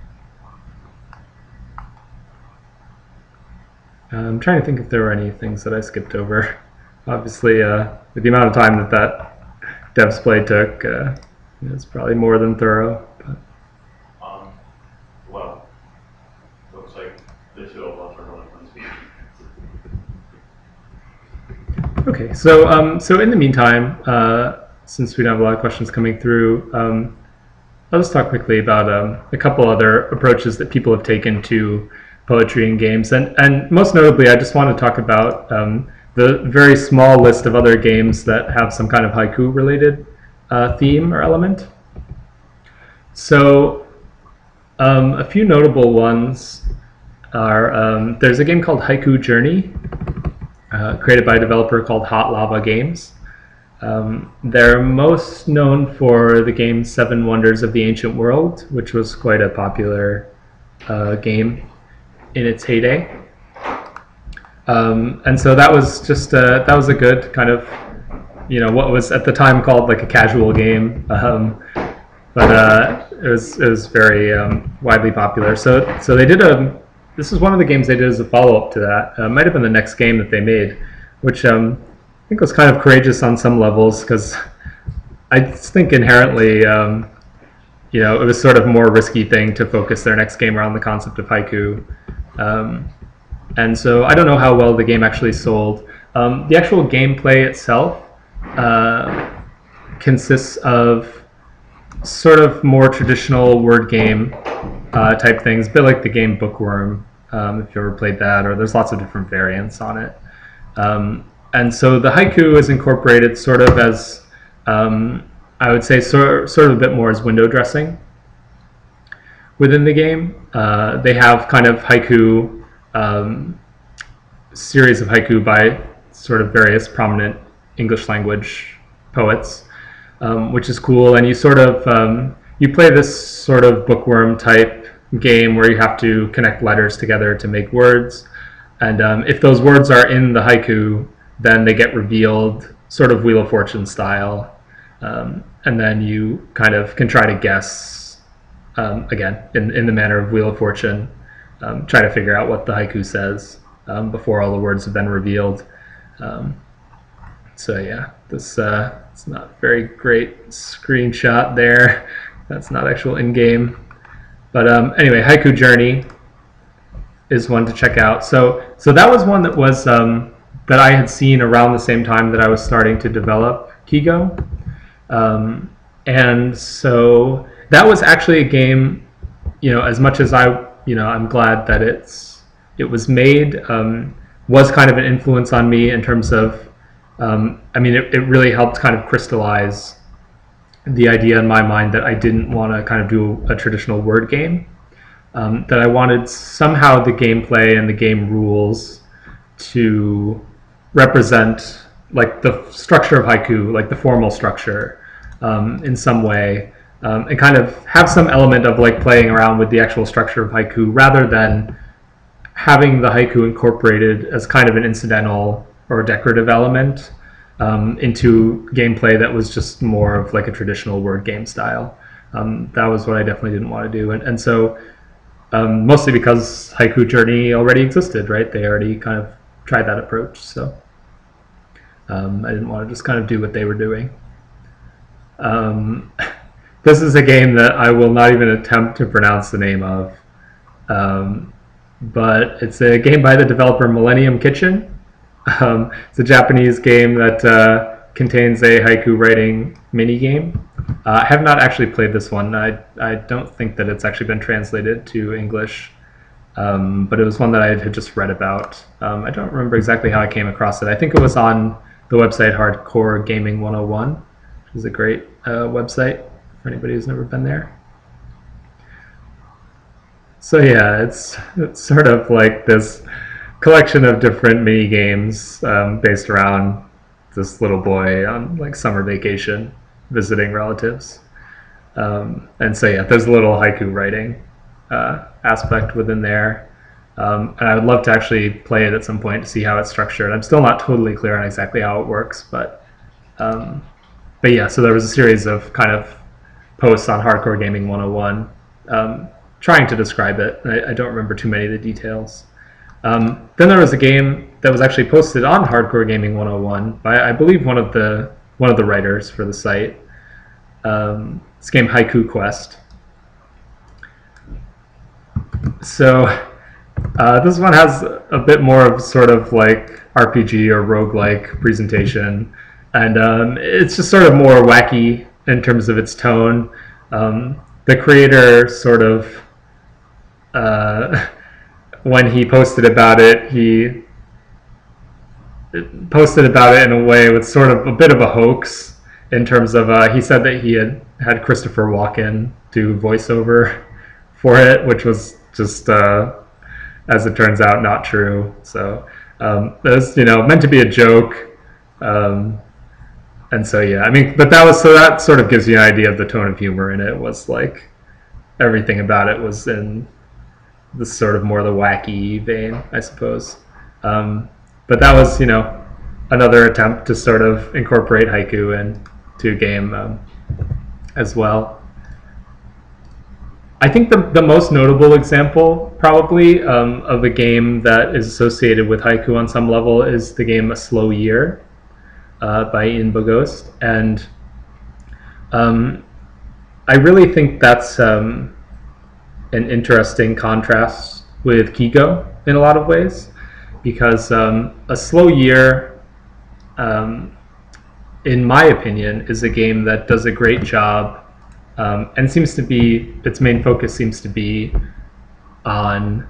I'm trying to think if there were any things that I skipped over. Obviously, with the amount of time that devs play took, it's probably more than thorough. But. Well, looks like the two of us are going to speak. Okay, so in the meantime, since we don't have a lot of questions coming through, I'll just talk quickly about a couple other approaches that people have taken to poetry in games, and most notably, I just want to talk about the very small list of other games that have some kind of haiku-related theme or element. So a few notable ones are, there's a game called Haiku-Generating, created by a developer called Hot Lava Games. They're most known for the game Seven Wonders of the Ancient World, which was quite a popular game in its heyday. And so that was just that was a good kind of, what was at the time called like a casual game, but it was very widely popular. So they did this is one of the games they did as a follow-up to that. It might have been the next game that they made, which I think was kind of courageous on some levels, because I think inherently, it was sort of a more risky thing to focus their next game around the concept of haiku. And so I don't know how well the game actually sold. The actual gameplay itself consists of sort of more traditional word game type things, a bit like the game Bookworm, if you ever played that, or there's lots of different variants on it. And so the haiku is incorporated sort of as, I would say, sort of a bit more as window dressing within the game. They have kind of haiku, series of haiku by sort of various prominent English language poets, which is cool. And you sort of, you play this sort of bookworm type game where you have to connect letters together to make words. And if those words are in the haiku, then they get revealed sort of Wheel of Fortune style. And then you kind of can try to guess, again, in the manner of Wheel of Fortune, try to figure out what the haiku says before all the words have been revealed. So yeah, this it's not a very great screenshot there. That's not actual in-game. But anyway, Haiku-Generating is one to check out. So that was one that was that I had seen around the same time that I was starting to develop Kigo. And so that was actually a game, as much as I'm glad that it was made, was kind of an influence on me in terms of I mean, it really helped kind of crystallize the idea in my mind that I didn't want to kind of do a traditional word game, that I wanted somehow the gameplay and the game rules to represent like the structure of haiku, like the formal structure, in some way, and kind of have some element of like playing around with the actual structure of haiku rather than having the haiku incorporated as kind of an incidental or decorative element into gameplay that was just more of like a traditional word game style. That was what I definitely didn't want to do, and so mostly because Haiku Journey already existed, right? They already kind of tried that approach, so I didn't want to just kind of do what they were doing. This is a game that I will not even attempt to pronounce the name of, but it's a game by the developer Millennium Kitchen. It's a Japanese game that contains a haiku writing mini game. I have not actually played this one. I don't think that it's actually been translated to English, but it was one that I had just read about. I don't remember exactly how I came across it. I think it was on the website Hardcore Gaming 101, which is a great website for anybody who's never been there. So yeah, it's sort of like this collection of different mini games based around this little boy on like summer vacation visiting relatives, and so yeah, there's a little haiku writing aspect within there, and I would love to actually play it at some point to see how it's structured. I'm still not totally clear on exactly how it works, but yeah, so there was a series of kind of posts on Hardcore Gaming 101 trying to describe it. I don't remember too many of the details. Then there was a game that was actually posted on Hardcore Gaming 101 by, I believe, one of the writers for the site. This game, Haiku Quest. So this one has a bit more of sort of like RPG or roguelike presentation, and it's just sort of more wacky in terms of its tone. The creator sort of, when he posted about it, he posted about it in a way with sort of a bit of a hoax in terms of he said that he had Christopher Walken do voiceover for it, which was just, as it turns out, not true. So it was, meant to be a joke. And so yeah, I mean, but that sort of gives you an idea of the tone of humor in it. Was like everything about it was in this sort of more the wacky vein, I suppose. But that was, another attempt to sort of incorporate haiku into a game as well. I think the most notable example, probably, of a game that is associated with haiku on some level is the game A Slow Year by Ian Bogost. And I really think that's an interesting contrast with Kigo in a lot of ways, because A Slow Year, in my opinion, is a game that does a great job, and seems to be, its main focus seems to be on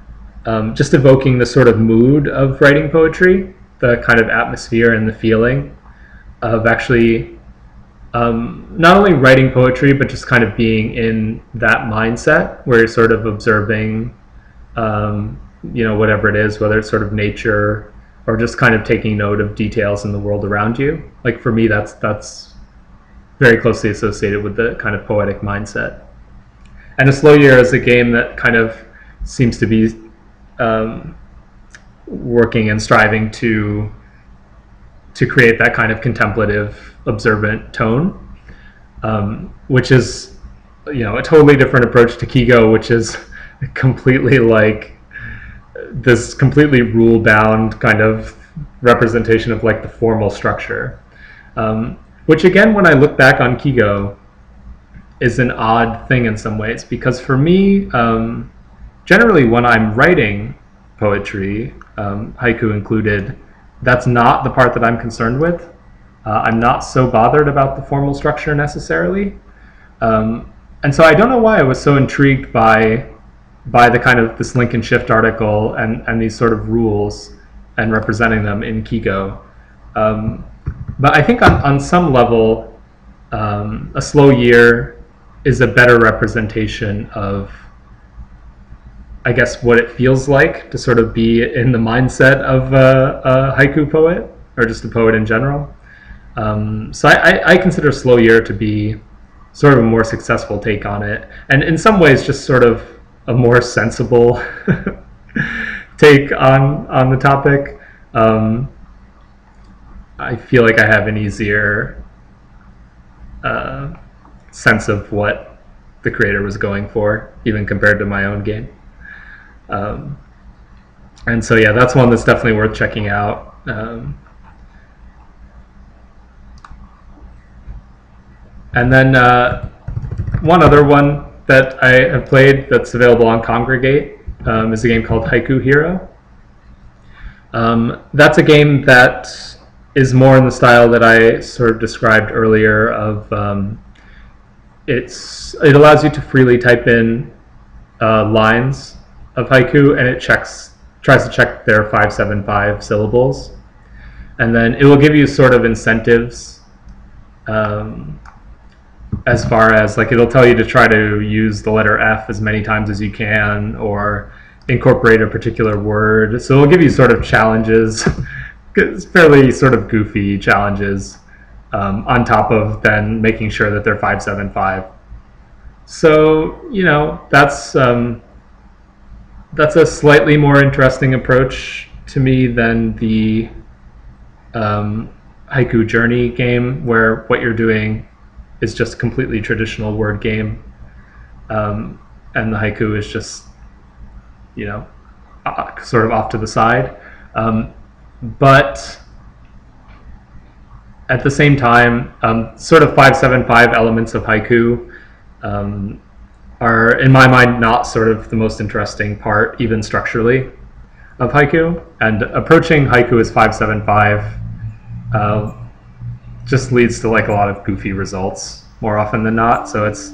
just evoking the sort of mood of writing poetry, the kind of atmosphere and the feeling of actually not only writing poetry, but just kind of being in that mindset where you're sort of observing, whatever it is, whether it's sort of nature or just kind of taking note of details in the world around you. Like for me, that's very closely associated with the kind of poetic mindset. And A Slow Year is a game that kind of seems to be working and striving to create that kind of contemplative, observant tone, which is, a totally different approach to Kigo, which is completely like this completely rule-bound kind of representation of like the formal structure, which again, when I look back on Kigo, is an odd thing in some ways, because for me, generally when I'm writing poetry, haiku included, that's not the part that I'm concerned with. I'm not so bothered about the formal structure necessarily. And so I don't know why I was so intrigued by the kind of this link and shift article and these sort of rules and representing them in Kigo. But I think on some level, a slow year is a better representation of, I guess, what it feels like to sort of be in the mindset of a haiku poet, or just a poet in general. So I consider Slow Year to be sort of a more successful take on it, and in some ways just sort of a more sensible take on the topic. I feel like I have an easier sense of what the creator was going for, even compared to my own game. And so yeah, that's one that's definitely worth checking out. And then one other one that I have played that's available on Congregate is a game called Haiku Hero. That's a game that is more in the style that I sort of described earlier of it allows you to freely type in lines of haiku, and it tries to check their 575 syllables, and then it will give you sort of incentives as far as, like, it'll tell you to try to use the letter F as many times as you can, or incorporate a particular word. So it'll give you sort of challenges, fairly sort of goofy challenges, on top of then making sure that they're 575. So, you know, that's a slightly more interesting approach to me than the Haiku Journey game, where what you're doing is just completely traditional word game, and the haiku is just, you know, sort of off to the side. But at the same time, sort of 575 elements of haiku are, in my mind, not sort of the most interesting part, even structurally, of haiku. And approaching haiku as 575 just leads to, like, a lot of goofy results more often than not. So it's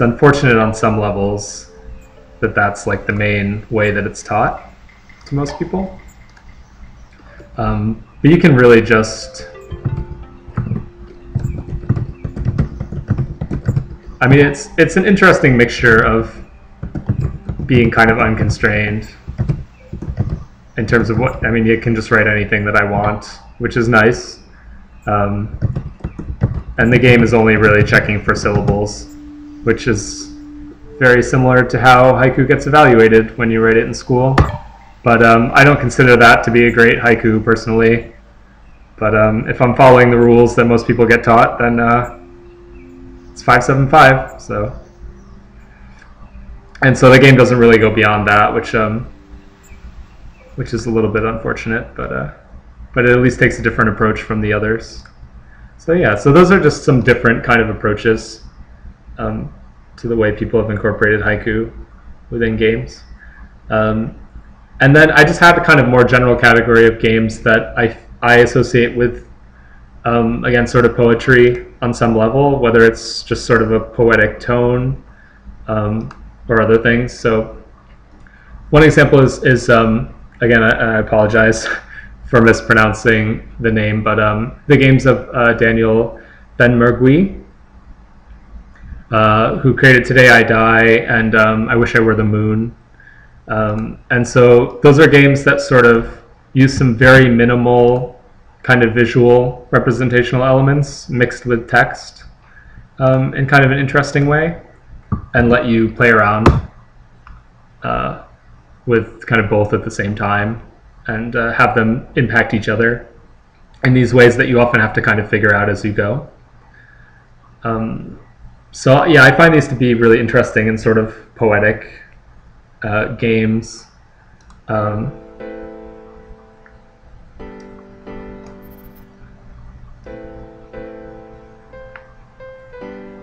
unfortunate on some levels that that's like the main way that it's taught to most people. But you can really just, I mean, it's an interesting mixture of being kind of unconstrained in terms of what, I mean, you can just write anything that I want, which is nice. And the game is only really checking for syllables, which is very similar to how haiku gets evaluated when you write it in school. But I don't consider that to be a great haiku personally. But if I'm following the rules that most people get taught, then it's 575. So, and so the game doesn't really go beyond that, which is a little bit unfortunate. But it at least takes a different approach from the others. So yeah, so those are just some different kind of approaches to the way people have incorporated haiku within games. And then I just have a kind of more general category of games that I associate with, again, sort of poetry on some level, whether it's just sort of a poetic tone or other things. So one example is again, I apologize for mispronouncing the name, but the games of Daniel Benmergui, who created Today I Die and I Wish I Were the Moon. And so those are games that sort of use some very minimal kind of visual representational elements mixed with text in kind of an interesting way, and let you play around with kind of both at the same time, and have them impact each other in these ways that you often have to kind of figure out as you go. So yeah, I find these to be really interesting and sort of poetic games.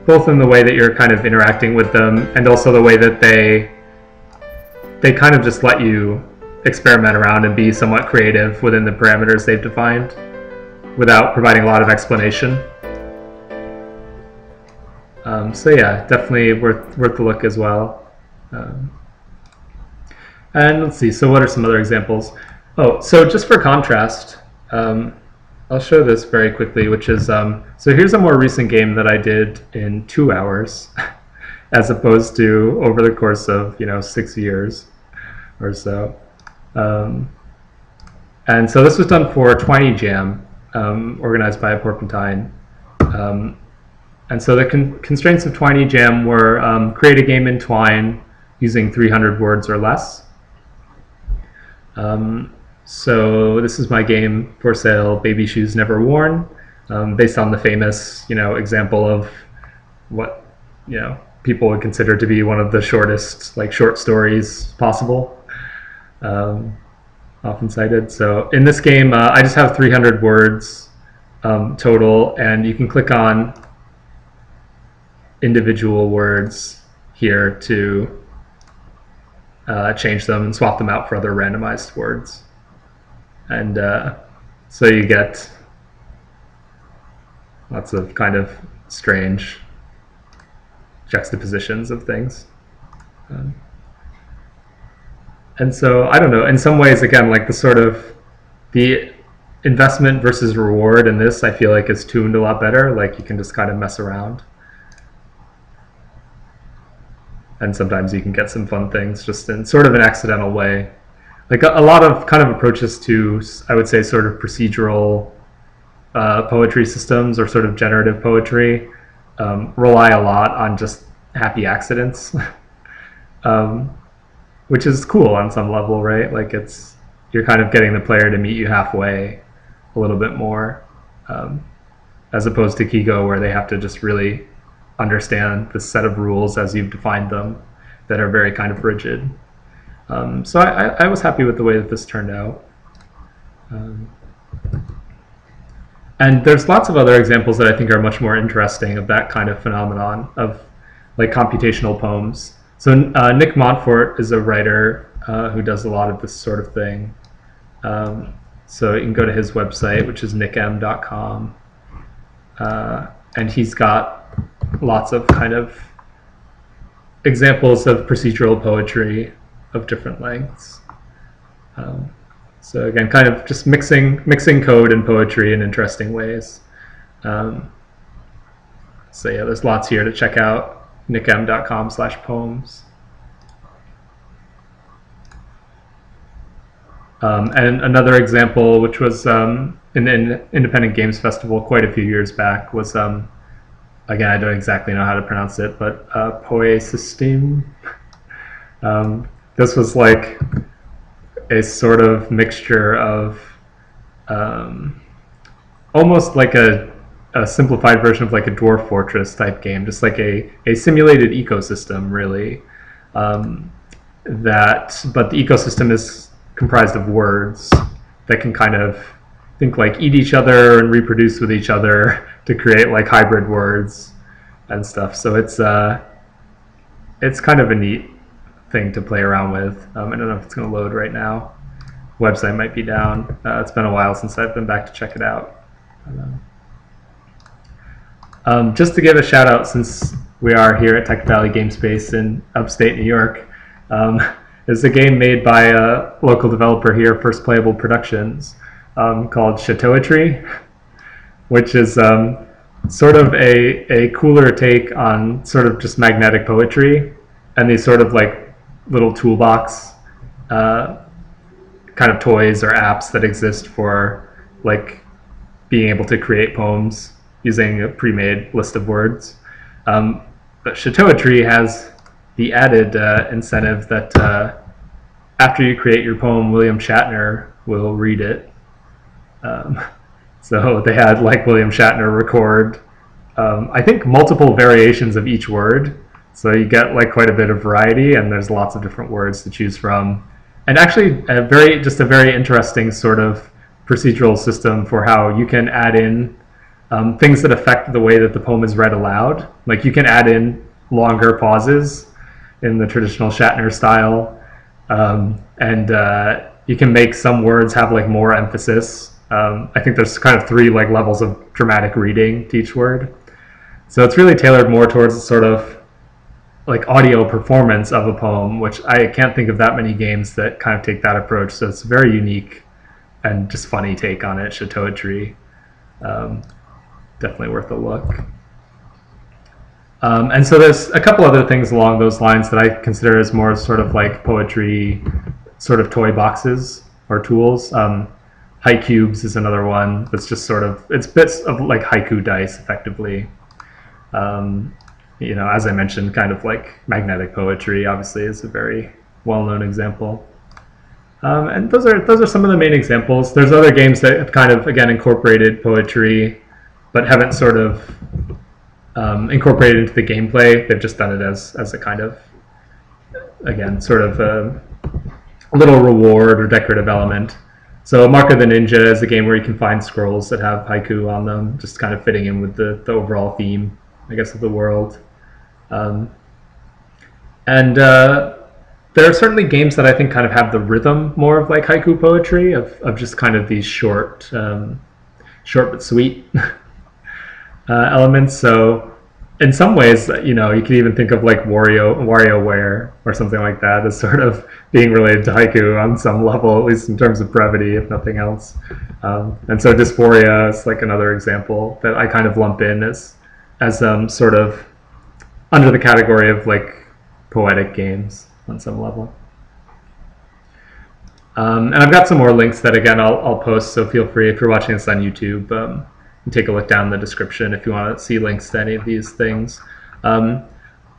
Both in the way that you're kind of interacting with them, and also the way that they kind of just let you experiment around and be somewhat creative within the parameters they've defined without providing a lot of explanation. So yeah, definitely worth a look as well. And let's see, so what are some other examples? Oh, so just for contrast, a I'll show this very quickly, which is so here's a more recent game that I did in 2 hours, as opposed to over the course of 6 years or so. And so this was done for Twiny Jam, organized by a Porpentine. And so the constraints of Twiny Jam were create a game in Twine using 300 words or less. So this is my game for sale, Baby Shoes Never Worn, based on the famous, example of what, people would consider to be one of the shortest, short stories possible, often cited. So in this game, I just have 300 words total, and you can click on individual words here to change them and swap them out for other randomized words. And so you get lots of kind of strange juxtapositions of things. And so, I don't know, in some ways, again, the investment versus reward in this, I feel like is tuned a lot better. Like you can just kind of mess around. And sometimes you can get some fun things just in sort of an accidental way. Like a lot of kind of approaches to, I would say, sort of procedural poetry systems or sort of generative poetry rely a lot on just happy accidents, which is cool on some level, right? Like you're kind of getting the player to meet you halfway a little bit more, as opposed to Kigo, where they have to just really understand the set of rules as you've defined them that are very kind of rigid. So I was happy with the way that this turned out. And there's lots of other examples that I think are much more interesting of that kind of phenomenon of computational poems. So Nick Montfort is a writer who does a lot of this sort of thing. So you can go to his website, which is nickm.com. And he's got lots of kind of examples of procedural poetry of different lengths. So again, kind of just mixing code and poetry in interesting ways. So yeah, there's lots here to check out. nickm.com/poems. And another example, which was in an Independent Games Festival quite a few years back, was again, I don't exactly know how to pronounce it, but Poesystem. This was like a sort of mixture of almost like a simplified version of like a Dwarf Fortress type game, just like a simulated ecosystem, really. But the ecosystem is comprised of words that can kind of eat each other and reproduce with each other to create like hybrid words and stuff. So it's kind of a neat thing to play around with. I don't know if it's going to load right now. Website might be down. It's been a while since I've been back to check it out. Just to give a shout out, since we are here at Tech Valley Game Space in upstate New York, there's a game made by a local developer here, First Playable Productions, called Chateauetry, which is sort of a cooler take on sort of just magnetic poetry and these sort of like little toolbox kind of toys or apps that exist for like being able to create poems using a pre-made list of words. But Chateauetry has the added incentive that after you create your poem, William Shatner will read it. So they had like William Shatner record, I think, multiple variations of each word. So you get like quite a bit of variety, and there's lots of different words to choose from. And actually a very interesting sort of procedural system for how you can add in things that affect the way that the poem is read aloud. Like you can add in longer pauses in the traditional Shatner style, and you can make some words have like more emphasis. I think there's kind of 3 like levels of dramatic reading to each word. So it's really tailored more towards sort of like audio performance of a poem, which I can't think of that many games that kind of take that approach. So it's a very unique and just funny take on it, Chateauetry. Definitely worth a look. And so there's a couple other things along those lines that I consider as more sort of like poetry, sort of toy boxes or tools. Haiku is another one that's just sort of, it's bits of like haiku dice effectively. You know, as I mentioned, kind of like magnetic poetry obviously is a very well-known example. And those are some of the main examples. There's other games that have kind of, again, incorporated poetry, but haven't sort of incorporated into the gameplay. They've just done it as a kind of, again, sort of a little reward or decorative element. So Mark of the Ninja is a game where you can find scrolls that have haiku on them, just kind of fitting in with the overall theme, I guess, of the world. There are certainly games that I think kind of have the rhythm more of like haiku poetry, of just kind of these short but sweet elements. So in some ways, you know, you could even think of like WarioWare or something like that as sort of being related to haiku on some level, at least in terms of brevity, if nothing else. And so Dysphoria is like another example that I kind of lump in as sort of under the category of like poetic games on some level. And I've got some more links that, again, I'll post, so feel free, if you're watching this on YouTube, take a look down in the description if you want to see links to any of these things. The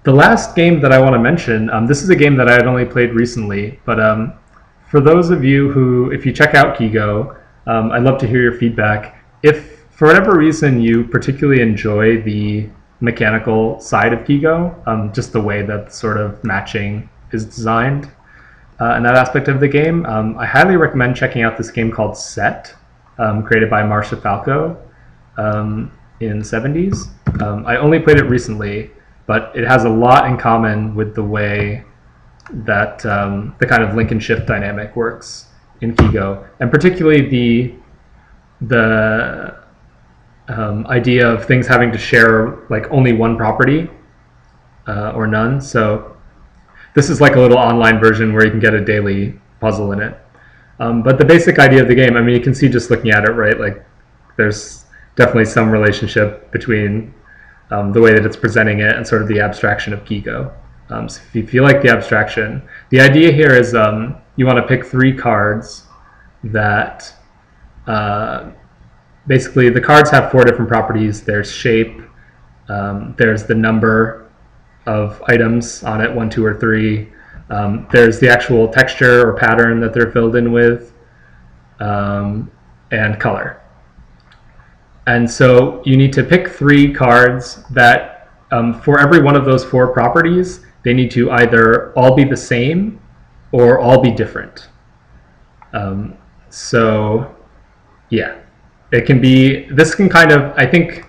last game that I want to mention, this is a game that I had only played recently, but for those of you who, if you check out Kigo, I'd love to hear your feedback. If for whatever reason you particularly enjoy the mechanical side of Kigo, just the way that sort of matching is designed in that aspect of the game, I highly recommend checking out this game called Set, created by Marcia Falco in the 70s. I only played it recently, but it has a lot in common with the way that the kind of link and shift dynamic works in Kigo, and particularly the idea of things having to share like only one property or none. So this is like a little online version where you can get a daily puzzle in it. But the basic idea of the game, I mean, you can see just looking at it, right? Like there's definitely some relationship between the way that it's presenting it and sort of the abstraction of Kigo. So if you like the abstraction, the idea here is you want to pick 3 cards that basically the cards have 4 different properties. There's shape, there's the number of items on it, 1, 2, or 3. There's the actual texture or pattern that they're filled in with, and color. And so you need to pick 3 cards that for every one of those 4 properties, they need to either all be the same or all be different. So yeah, it can be, this can kind of, I think,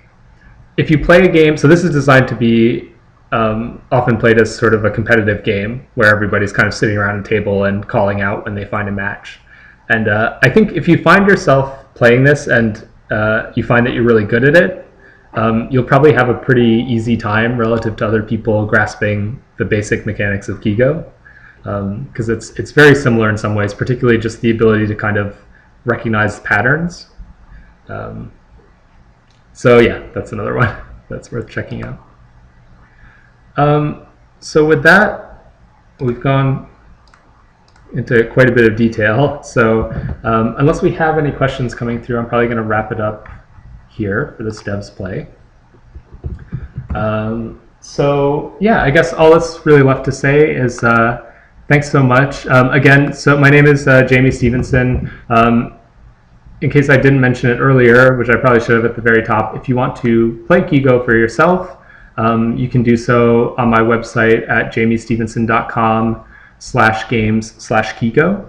if you play a game, so this is designed to be often played as sort of a competitive game where everybody's kind of sitting around a table and calling out when they find a match. And I think if you find yourself playing this and you find that you're really good at it, you'll probably have a pretty easy time relative to other people grasping the basic mechanics of Kigo, because it's very similar in some ways, particularly just the ability to kind of recognize patterns. So yeah, that's another one that's worth checking out. So with that, we've gone into quite a bit of detail. So unless we have any questions coming through, I'm probably going to wrap it up here for this devs play. So yeah, I guess all that's really left to say is thanks so much. Again, so my name is Jamey Stevenson. In case I didn't mention it earlier, which I probably should have at the very top, if you want to play Kigo for yourself, you can do so on my website at jameystevensson.com/games/Kigo.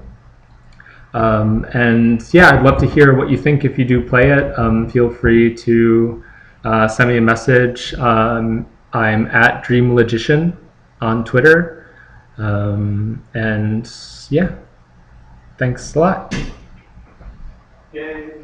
And yeah, I'd love to hear what you think if you do play it. Feel free to send me a message. I'm at DreamLogician on Twitter. And yeah, thanks a lot. Yay.